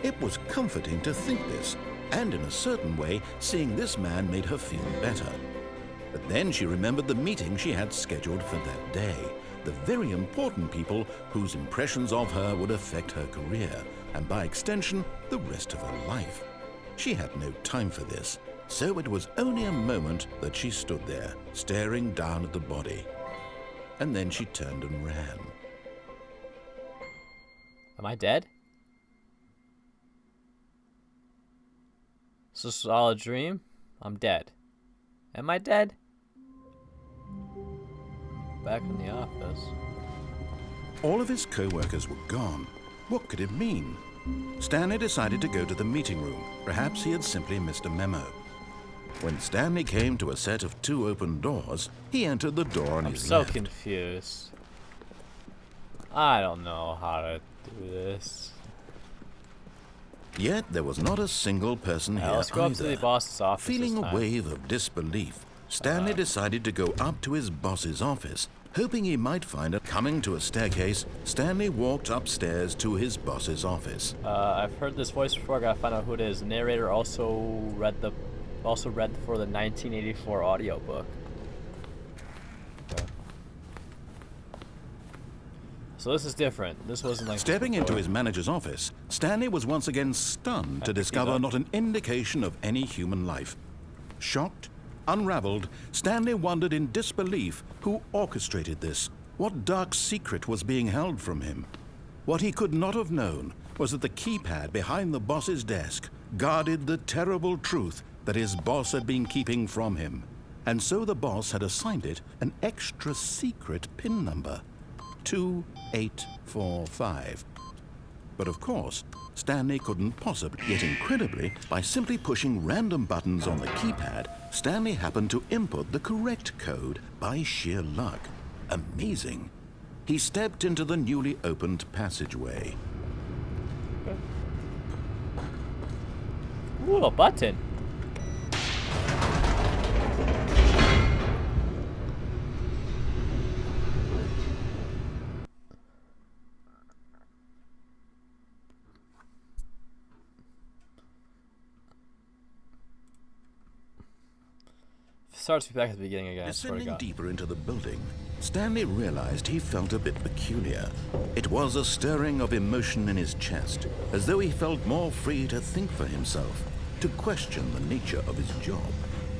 It was comforting to think this, and in a certain way, seeing this man made her feel better. But then she remembered the meeting she had scheduled for that day, the very important people whose impressions of her would affect her career, and by extension, the rest of her life. She had no time for this, so it was only a moment that she stood there, staring down at the body. And then she turned and ran. Am I dead? Is this all a dream? I'm dead. Am I dead? Back in the office. All of his co-workers were gone. What could it mean? Stanley decided to go to the meeting room. Perhaps he had simply missed a memo. When Stanley came to a set of 2 open doors, he entered the door on I'm his so left. confused. I don't know how to do this. Yet there was not a single person here Let's go up to either. the boss's office. Feeling this a time. wave of disbelief, Stanley decided to go up to his boss's office, hoping he might find it. Coming to a staircase, Stanley walked upstairs to his boss's office. I've heard this voice before. I gotta find out who it is. The narrator also read for the 1984 audiobook. Okay. So this is different. This wasn't like. Stepping into his manager's office, Stanley was once again stunned to discover not an indication of any human life. Shocked, unraveled, Stanley wondered in disbelief who orchestrated this. What dark secret was being held from him? What he could not have known was that the keypad behind the boss's desk guarded the terrible truth that his boss had been keeping from him. And so the boss had assigned it an extra secret PIN number, 2845. But of course, Stanley couldn't possibly. Yet incredibly, by simply pushing random buttons on the keypad, Stanley happened to input the correct code by sheer luck. Amazing. He stepped into the newly opened passageway. Ooh, a button. starts me back at the beginning again, I swear to Descending God. deeper into the building, Stanley realized he felt a bit peculiar. It was a stirring of emotion in his chest, as though he felt more free to think for himself, to question the nature of his job.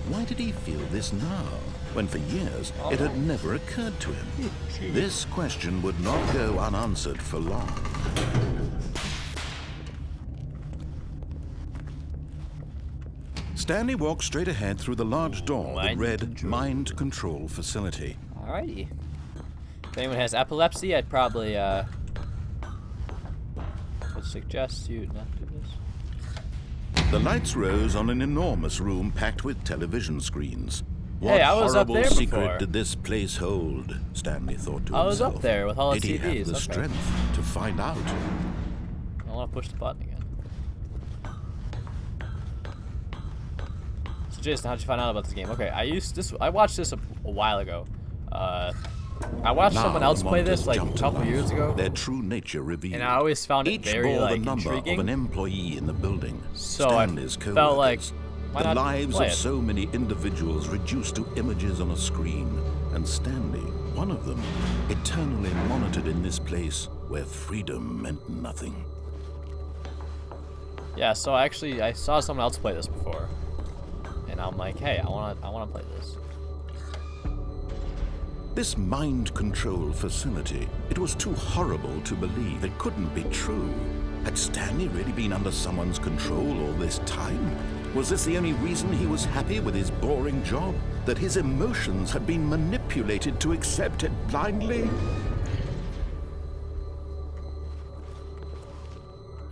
Why did he feel this now, when for years it had never occurred to him? This question would not go unanswered for long. Stanley walked straight ahead through the large door that read Mind Control Facility. Alrighty. If anyone has epilepsy, I'd probably would suggest you not do this. The lights rose on an enormous room packed with television screens. What Hey, I was up horrible there secret before. did this place hold? Stanley thought to I was himself. up there with all the Did he have TVs, the okay. strength to find out? I want to push the button again. So Jason, how'd you find out about this game? Okay, I watched this a while ago. I watched Now someone else the play this monitors like a jumped to couple life, years ago, Their true nature revealed. and I always found it Each very bore like the number intriguing. of an employee in the building. So I Stanley's felt like, co-workers. why The not lives play of it? so many individuals reduced to images on a screen, and Stanley, one of them, eternally monitored in this place where freedom meant nothing. Yeah, so I saw someone else play this before, and I'm like, hey, I wanna play this. This mind control facility, it was too horrible to believe. It couldn't be true. Had Stanley really been under someone's control all this time? Was this the only reason he was happy with his boring job? That his emotions had been manipulated to accept it blindly?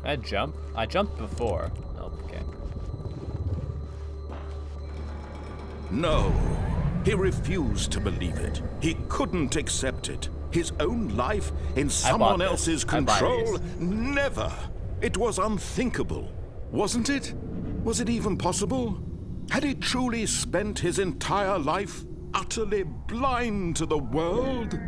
I jump? I jumped before. Oh, okay. No. He refused to believe it. He couldn't accept it. His own life in someone this. else's I buy control? these. Never. It was unthinkable. Wasn't it? Was it even possible? Had he truly spent his entire life utterly blind to the world?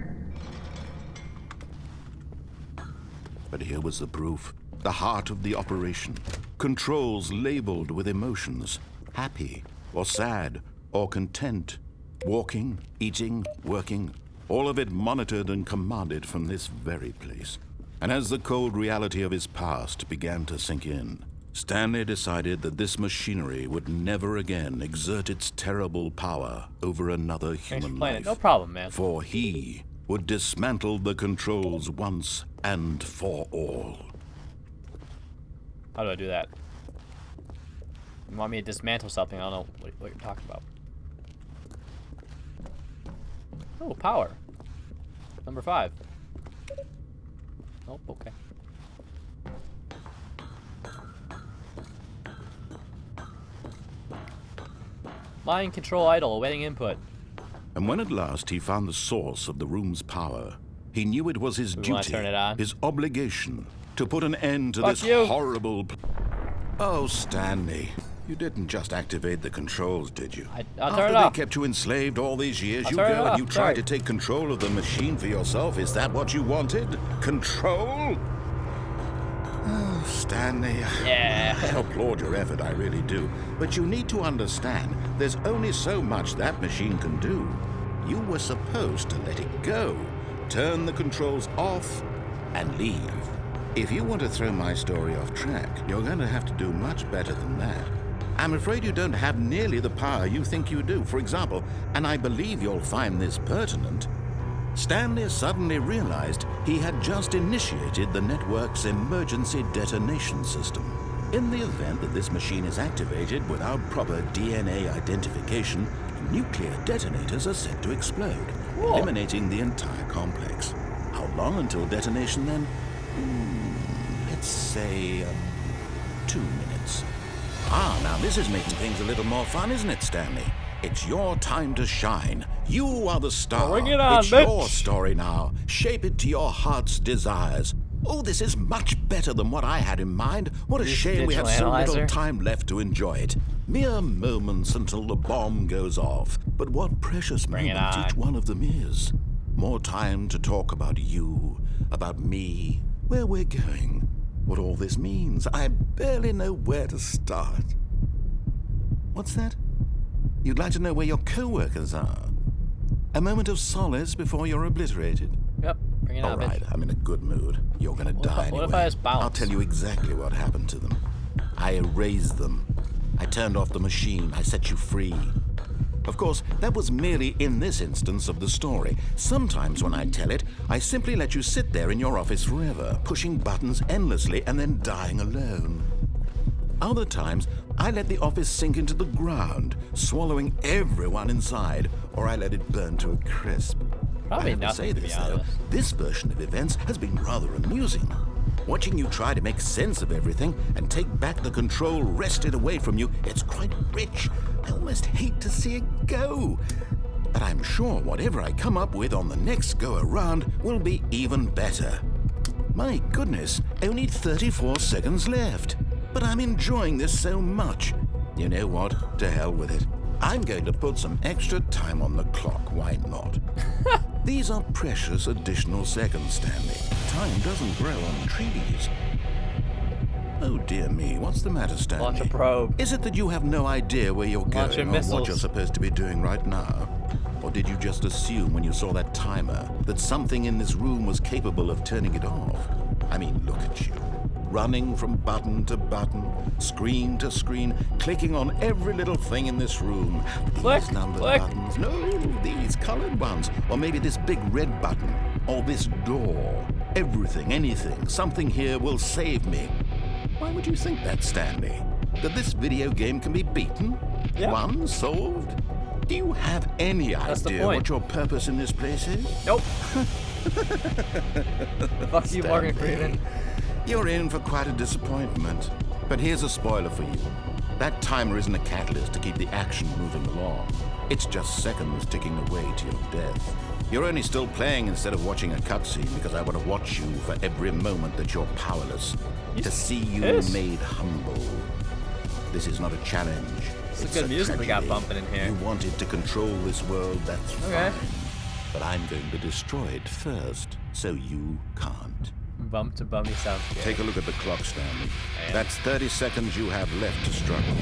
But here was the proof. The heart of the operation. Controls labeled with emotions. Happy, or sad, or content. Walking, eating, working. All of it monitored and commanded from this very place. And as the cold reality of his past began to sink in, Stanley decided that this machinery would never again exert its terrible power over another Thanks for human playing life. it. No problem, man. For he would dismantle the controls once and for all. How do I do that? You want me to dismantle something? I don't know what you're talking about. Oh, power. Number 5. Oh, okay. Mind control idle, awaiting input. And when at last he found the source of the room's power, he knew it was his Do we wanna duty, turn it on? his obligation, to put an end to Fuck this you. horrible... Oh, Stanley, you didn't just activate the controls, did you? I'll After turn it they off. kept you enslaved all these years, I'll you turn it go and off, you tried sorry. to take control of the machine for yourself. Is that what you wanted? Control? Oh, Stanley, Yeah. I applaud your effort, I really do. But you need to understand, there's only so much that machine can do. You were supposed to let it go, turn the controls off, and leave. If you want to throw my story off track, you're going to have to do much better than that. I'm afraid you don't have nearly the power you think you do. For example, and I believe you'll find this pertinent, Stanley suddenly realized he had just initiated the network's emergency detonation system. In the event that this machine is activated without proper DNA identification, nuclear detonators are set to explode, eliminating the entire complex. How long until detonation then? Let's say 2 minutes. Now this is making things a little more fun, isn't it, Stanley? It's your time to shine. You are the star. Bring it on, it's bitch. your story now. Shape it to your heart's desires. Oh, this is much better than what I had in mind. What a Use shame we have digital so little analyzer. time left to enjoy it. Mere moments until the bomb goes off. But what precious Bring it moments on. each one of them is. More time to talk about you, about me, where we're going, what all this means. I barely know where to start. What's that? You'd like to know where your co-workers are? A moment of solace before you're obliterated? Yep, bring it All out, right, bitch. I'm in a good mood. You're gonna What if die I- anyway. what if I just bounce? I'll tell you exactly what happened to them. I erased them. I turned off the machine. I set you free. Of course, that was merely in this instance of the story. Sometimes when I tell it, I simply let you sit there in your office forever, pushing buttons endlessly and then dying alone. Other times, I let the office sink into the ground, swallowing everyone inside, or I let it burn to a crisp. Probably I have to nothing, say to be this, though. honest. This version of events has been rather amusing. Watching you try to make sense of everything and take back the control wrested away from you, it's quite rich. I almost hate to see it go. But I'm sure whatever I come up with on the next go-around will be even better. My goodness, only 34 seconds left. But I'm enjoying this so much. You know what? To hell with it. I'm going to put some extra time on the clock. Why not? These are precious additional seconds, Stanley. Time doesn't grow on trees. Oh dear me, what's the matter, Stanley? Launch a probe. Is it that you have no idea where you're Launch going your or what missiles. you're supposed to be doing right now? Or did you just assume when you saw that timer that something in this room was capable of turning it off? I mean, look at you. Running from button to button, screen to screen, clicking on every little thing in this room. These Click, numbered click. buttons. No, these colored ones. Or maybe this big red button. Or this door. Everything, anything, something here will save me. Why would you think that, Stanley? That this video game can be beaten? Yeah. Won? Solved? Do you have any That's the idea point. what your purpose in this place is? Nope. Fuck you, Morgan Stanley, Freeman. You're in for quite a disappointment. But here's a spoiler for you. That timer isn't a catalyst to keep the action moving along. It's just seconds ticking away to your death. You're only still playing instead of watching a cutscene because I want to watch you for every moment that you're powerless. To see you Yes. made humble. This is not a challenge. It's good music we got tragedy. bumping in here. You wanted to control this world, that's Okay. fine. But I'm going to destroy it first, so you can't. Bump to bummy sounds good. Take a look at the clock, Stanley. Yeah. That's 30 seconds you have left to struggle.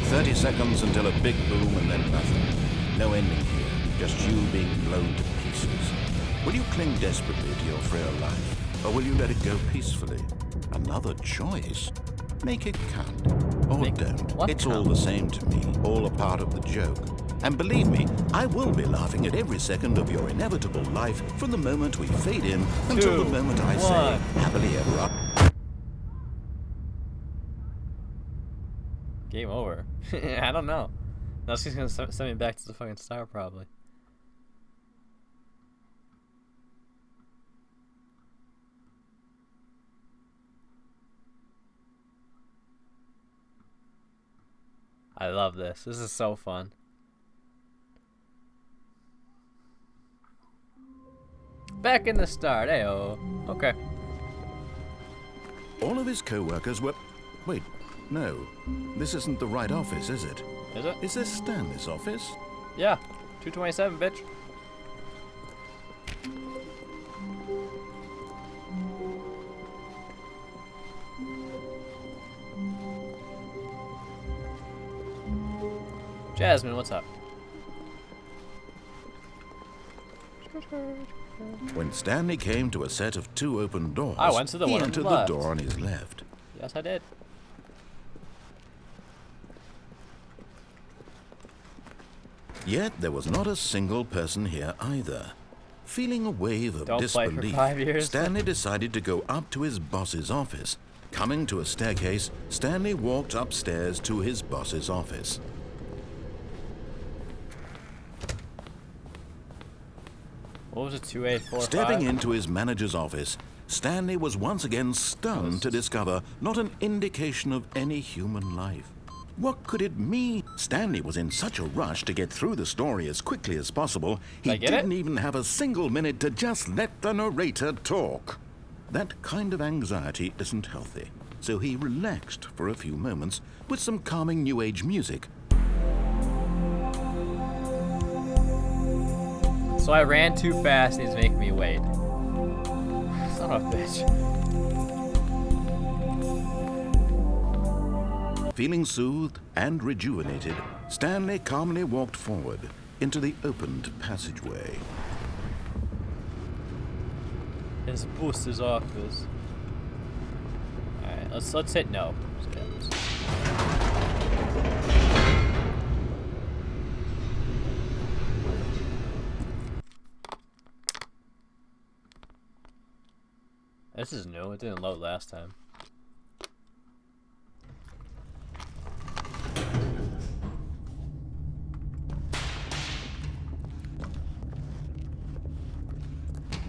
30 seconds until a big boom and then nothing. No ending here, just you being blown to pieces. Will you cling desperately to your frail life, or will you let it go peacefully? Another choice. Make it count. Or Make don't. what It's all count? the same to me, all a part of the joke. And believe me, I will be laughing at every second of your inevitable life from the moment we fade in until the 2, moment I 1. say, happily ever after. Game over. I don't know. Now she's gonna send me back to the fucking star, probably. I love this. This is so fun. Back in the start, ayo. Okay. All of his co-workers were... Wait, no. This isn't the right office, is it? Is it? Is this Stanley's office? Yeah. 227, bitch. Jasmine, what's up? When Stanley came to a set of 2 open doors, I went to the he one on the entered the left. door on his left. Yes, I did. Yet there was not a single person here either. Feeling a wave of Don't play for disbelief, 5 years. Stanley decided to go up to his boss's office. Coming to a staircase, Stanley walked upstairs to his boss's office. What was it? 2845? Stepping into his manager's office, Stanley was once again stunned to discover not an indication of any human life. What could it mean? Stanley was in such a rush to get through the story as quickly as possible, he Did I get it? didn't even have a single minute to just let the narrator talk. That kind of anxiety isn't healthy, so he relaxed for a few moments with some calming New Age music. So I ran too fast and he's making me wait. Son of a bitch. Feeling soothed and rejuvenated, Stanley calmly walked forward into the opened passageway. His boss's office. Alright, let's hit no. This is new. It didn't load last time.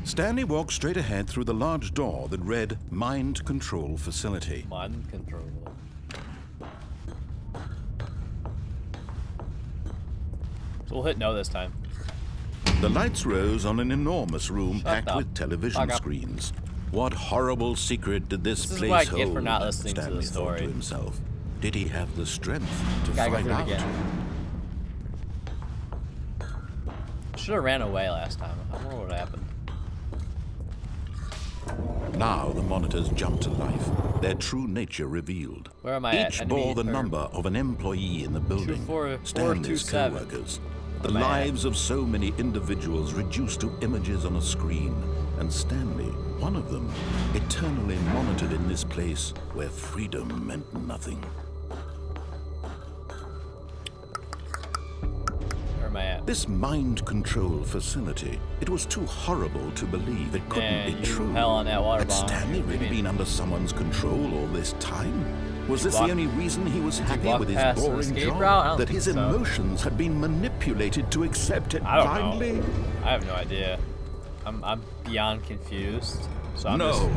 Stanley walked straight ahead through the large door that read Mind Control Facility. Mind control. So we'll hit no this time. The lights rose on an enormous room Shut packed up. with television Fuck up. screens. What horrible secret did this This is place what I hold? get for not listening to the Stanley thought story. to himself. Did he have the strength to Gotta go find through it out? again. Should have ran away last time. I don't know what happened. Now the monitors jumped to life, their true nature revealed. Where am I at? Each Enemy bore the or- number of an employee in the building, 427. Stanley's co-workers. The Am I at? lives of so many individuals reduced to images on a screen, and Stanley, one of them, eternally monitored in this place where freedom meant nothing. Where am I at? This mind control facility, it was too horrible to believe it couldn't Man, be you true. hell on that water Had bomb. Stanley What do you really mean? been under someone's control all this time? Was this walk- the only reason he was happy walk with his past the boring escape job? route? I don't That his think so. emotions had been manipulated to accept it I don't blindly? know. I have no idea. I'm beyond confused. So I'm No. just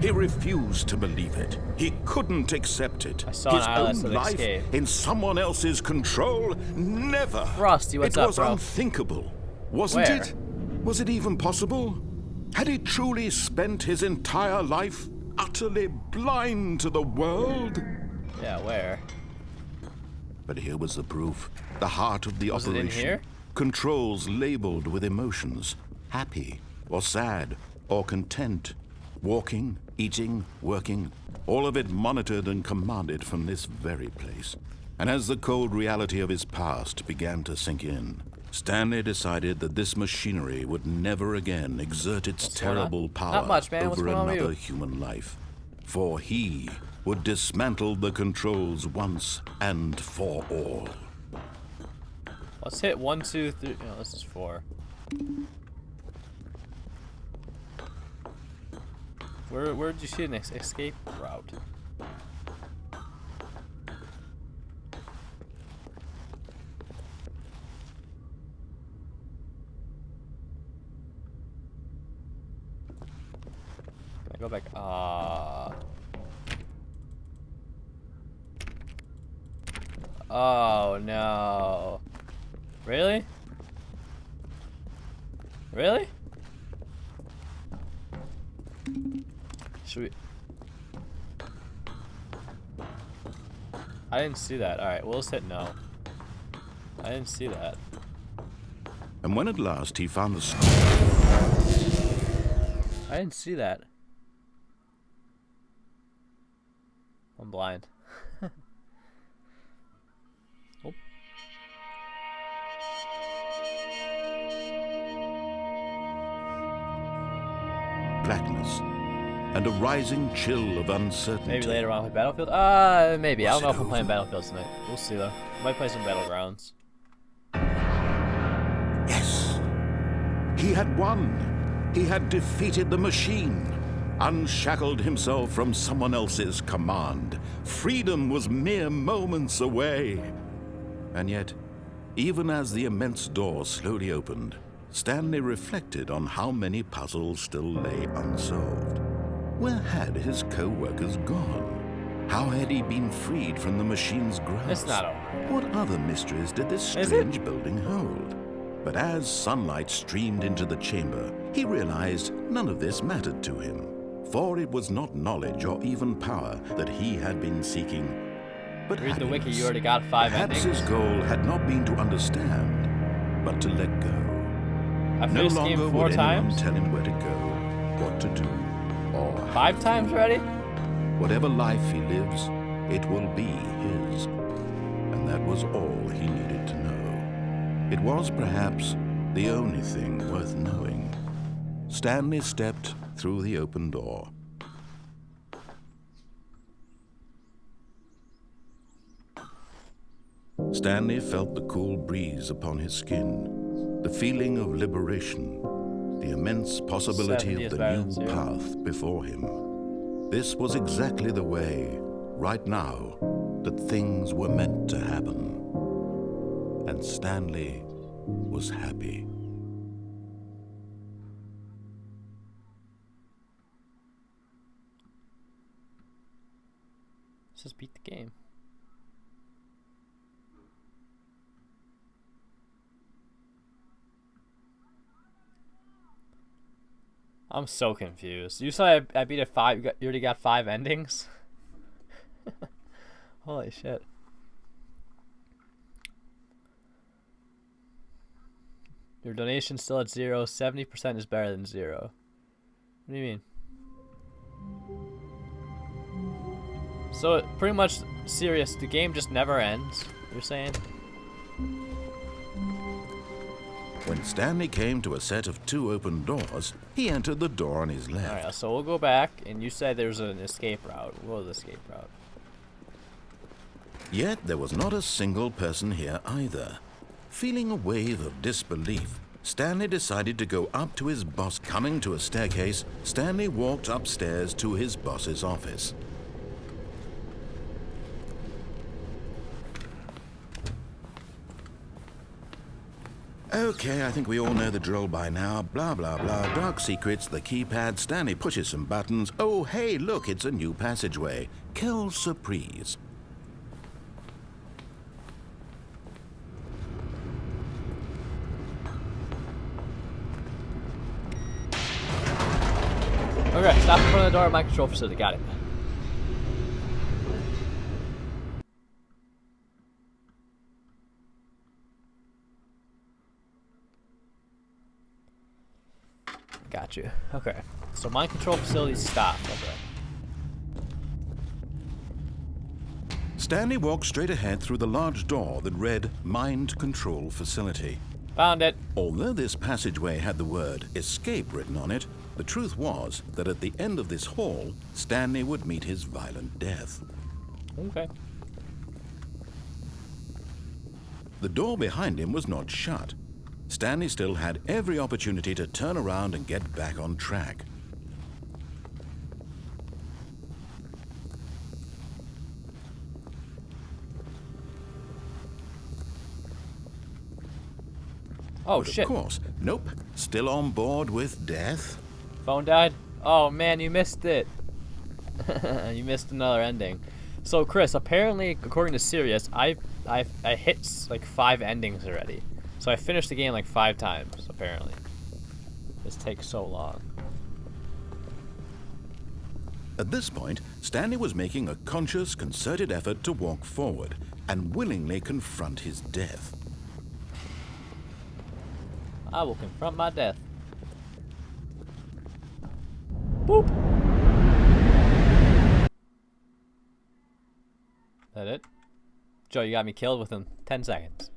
He refused to believe it. He couldn't accept it. I saw His an eyeless own of life escape. in someone else's control? Never. Frosty, what's it up, was bro? unthinkable, wasn't Where? it? Was it even possible? Had he truly spent his entire life utterly blind to the world? yeah. Where? But here was the proof. The heart of the Was it in operation. here? Controls labeled with emotions. Happy, or sad, or content. Walking, eating, working. All of it monitored and commanded from this very place. And as the cold reality of his past began to sink in, Stanley decided that this machinery would never again exert its What's going on? terrible power Not much, man. What's over going on with another you? human life. For he would dismantle the controls once and for all. Let's hit 1, 2, 3. No, this is 4. Where did you see an escape route? Can I go back? Oh no. Really? Really? Should we? I didn't see that. Alright, we'll just hit no. I didn't see that. And when at last he found the I didn't see that. I'm blind. Oh. blackness and a rising chill of uncertainty. Maybe later on with Battlefield? Maybe. I Was don't know it if I'm playing over? Battlefield tonight. We'll see though. Might play some Battlegrounds. Yes, he had won. He had defeated the machine, unshackled himself from someone else's command. Freedom was mere moments away. And yet, even as the immense door slowly opened, Stanley reflected on how many puzzles still lay unsolved. Where had his co-workers gone? How had he been freed from the machine's grasp? It's not over. What other mysteries did this Is strange building hold? But as sunlight streamed into the chamber, he realized none of this mattered to him, for it was not knowledge or even power that he had been seeking, but Read the wiki, happiness. you already got 5 Perhaps endings. his goal had not been to understand, but to let go. I No finished the longer game 4 would anyone times. tell him where to go, what to do, or 5 times already? whatever life he lives, it will be his. And that was all he needed to know. It was perhaps the only thing worth knowing. Stanley stepped through the open door. Stanley felt the cool breeze upon his skin, the feeling of liberation, the immense possibility of the new path before him. This was exactly the way, right now, that things were meant to happen. And Stanley was happy. Let's just beat the game. I'm so confused. You said I beat it 5. You already got 5 endings? Holy shit. Your donation's still at 0. 70% is better than 0. What do you mean? So, pretty much serious. The game just never ends, you're saying? When Stanley came to a set of 2 open doors, he entered the door on his left. Alright, so we'll go back, and you said there's an escape route. What was the escape route? Yet there was not a single person here either. Feeling a wave of disbelief, Stanley decided to go up to his boss. Coming to a staircase, Stanley walked upstairs to his boss's office. Okay, I think we all know the drill by now. Blah, blah, blah. Dark secrets, the keypad. Stanley pushes some buttons. Oh, hey, look, it's a new passageway. Quelle surprise. Okay, stop in front of the door of my control facility. Got it. Got you. Okay. So mind control facility stopped. Okay. Stanley walked straight ahead through the large door that read Mind Control Facility. Found it. Although this passageway had the word escape written on it, the truth was that at the end of this hall, Stanley would meet his violent death. Okay. The door behind him was not shut. Stanley still had every opportunity to turn around and get back on track. Oh, but shit. Of course, nope, still on board with death. Phone died? Oh, man, you missed it. You missed another ending. So, Chris, apparently, according to Sirius, I hit like 5 endings already. So I finished the game like 5 times, apparently. This takes so long. At this point, Stanley was making a conscious, concerted effort to walk forward and willingly confront his death. I will confront my death. Boop. That it? Joe, you got me killed within 10 seconds.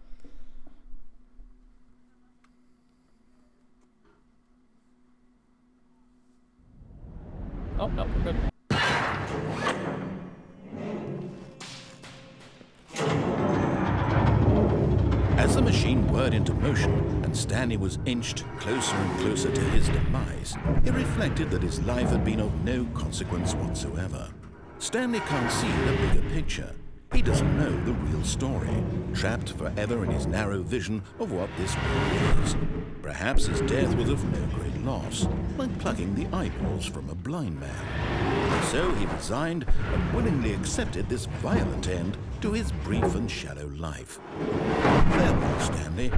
Oh, no, we're good. As the machine whirred into motion and Stanley was inched closer and closer to his demise, he reflected that his life had been of no consequence whatsoever. Stanley can't see the bigger picture. He doesn't know the real story, trapped forever in his narrow vision of what this world is. Perhaps his death was of no great loss, like plucking the eyeballs from a blind man. So he resigned and willingly accepted this violent end to his brief and shallow life. Farewell, Stanley.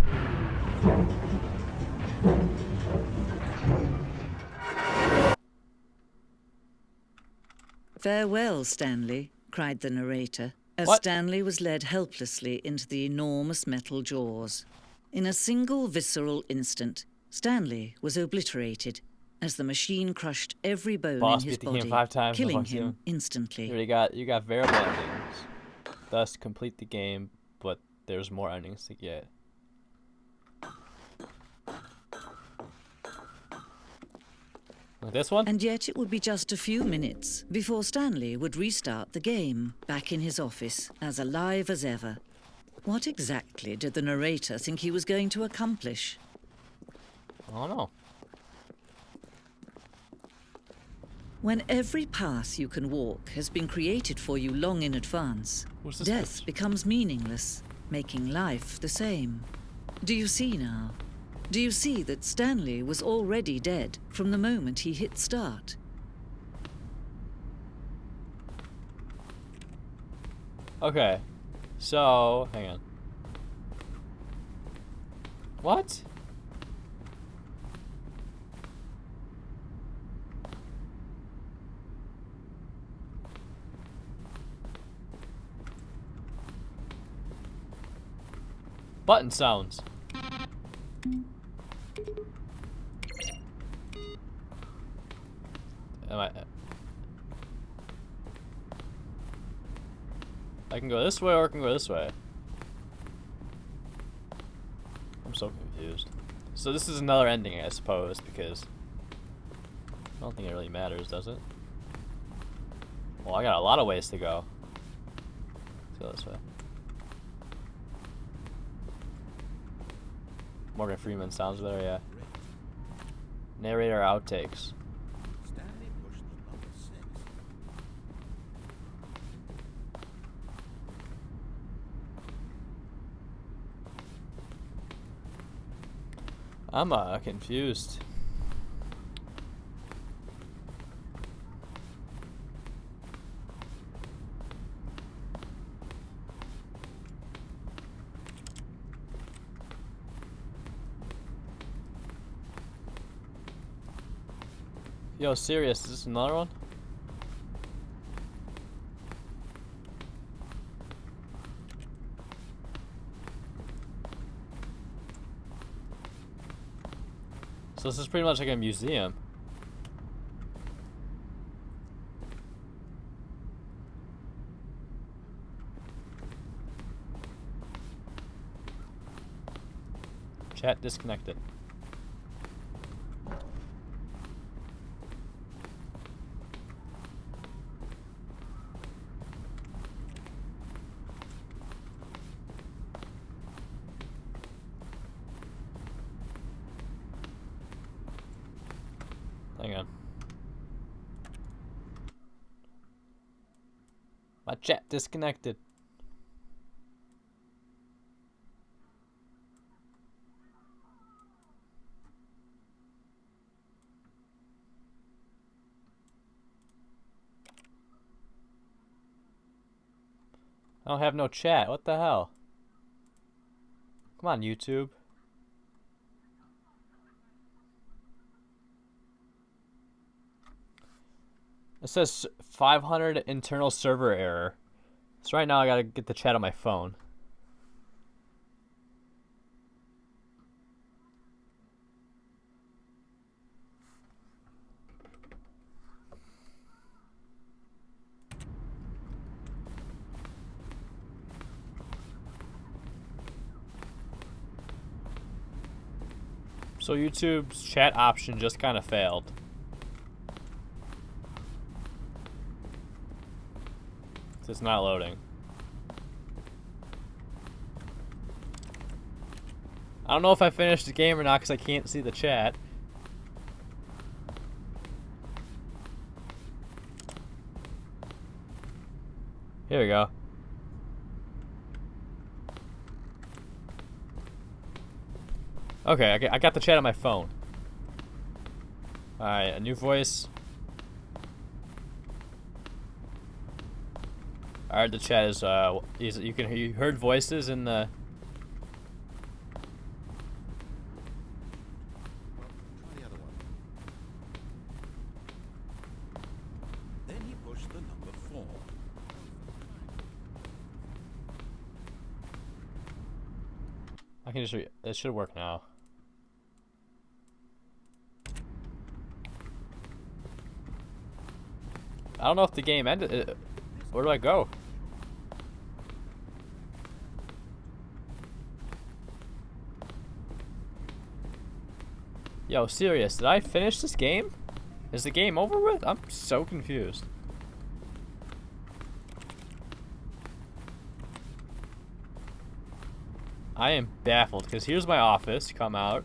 Farewell, Stanley, cried the narrator, as What? Stanley was led helplessly into the enormous metal jaws. In a single visceral instant, Stanley was obliterated as the machine crushed every bone Boss in his beat the game body, 5 times. killing Fuck you. him instantly. You got variable endings. Thus complete the game, but there's more endings to get. Like this one? And yet it would be just a few minutes before Stanley would restart the game, back in his office, as alive as ever. What exactly did the narrator think he was going to accomplish? I don't know. When every path you can walk has been created for you long in advance, What's this death bitch? becomes meaningless, making life the same. Do you see now? Do you see that Stanley was already dead from the moment he hit start? Okay. So, hang on. What? Button sounds. I can go this way or I can go this way. I'm so confused. So this is another ending, I suppose, because I don't think it really matters, does it? Well, I got a lot of ways to go. Let's go this way. Morgan Freeman sounds better, yeah. Narrator outtakes. Stanley pushed the number 6. I'm confused. Yo, serious, is this another one? So this is pretty much like a museum. Chat disconnected. Hang on. My chat disconnected. I don't have no chat. What the hell? Come on, YouTube. It says 500 internal server error. So right now I gotta get the chat on my phone. So YouTube's chat option just kind of failed. It's not loading. I don't know if I finished the game or not because I can't see the chat. Here we go. Okay, I got the chat on my phone. Alright, a new voice. Alright, the chat is you heard voices in the. Try the other one. Then he pushed the number 4. I can just it should work now. I don't know if the game ended. Where do I go? Yo, serious, did I finish this game? Is the game over with? I'm so confused. I am baffled, because here's my office. Come out.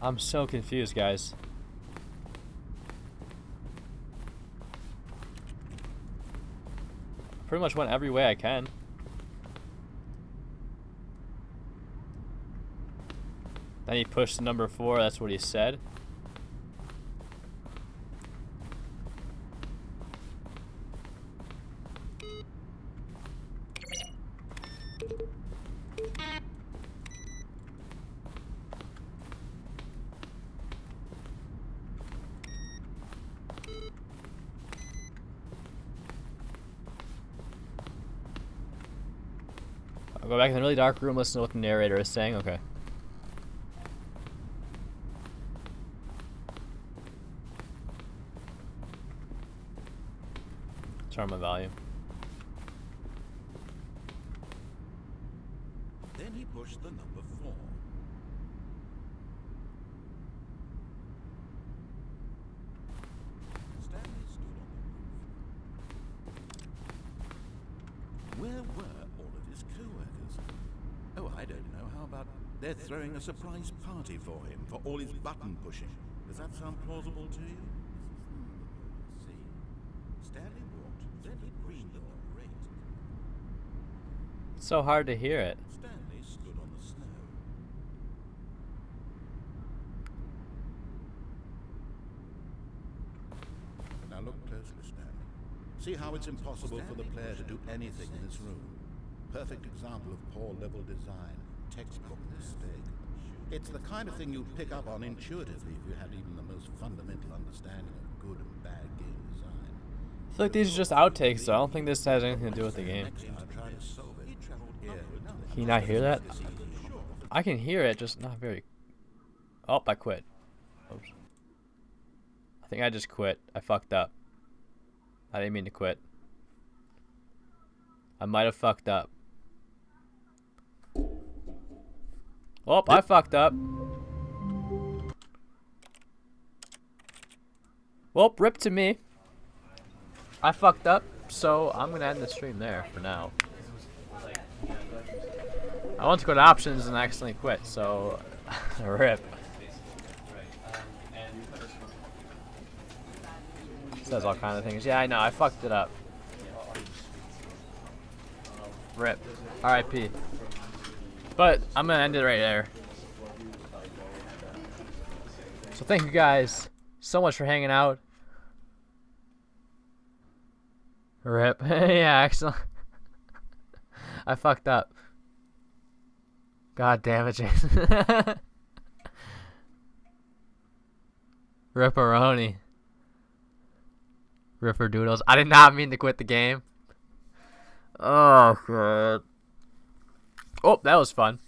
I'm so confused, guys. Pretty much went every way I can. Then he pushed to number 4, that's what he said. I'll go back in the really dark room, listen to what the narrator is saying. Okay. Turn my volume. Then he pushed the number 4. Stanley stood on the roof. Where were all of his co-workers? Oh, I don't know. How about they're throwing a surprise party for him for all his button pushing? Does that sound plausible to you? See, Stanley walked, then he pushed the number 8. It's so hard to hear it. Stanley stood on the snow. Now look closely, Stanley. See how it's impossible for the player to do anything in this room. Perfect example of poor level design. Textbook mistake. It's the kind of thing you'd pick up on intuitively if you had even the most fundamental understanding of good and bad game design. I feel like these are just outtakes, though. I don't think this has anything to do with the game. Next time, try to solve it. Can you not hear that? I can hear it, just not very... Oh, I quit. Oops. I think I just quit. I fucked up. I didn't mean to quit. I might have fucked up. Oh, I fucked up. Well, rip to me. I fucked up, so I'm gonna end the stream there for now. I want to go to options and accidentally quit, so rip. Says all kind of things. Yeah, I know. I fucked it up. Rip. R.I.P. But I'm gonna end it right there. So thank you guys so much for hanging out. Rip. Yeah, excellent. I fucked up. God damn it, Jason. Ripperoni. Ripper Doodles. I did not mean to quit the game. Oh, God. Oh, that was fun.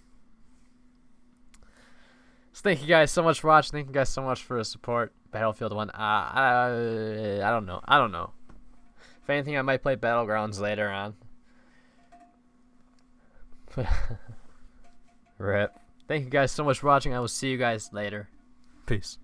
So thank you guys so much for watching. Thank you guys so much for the support. Battlefield 1. I don't know. I don't know. If anything, I might play Battlegrounds later on. Rip. Thank you guys so much for watching. I will see you guys later. Peace.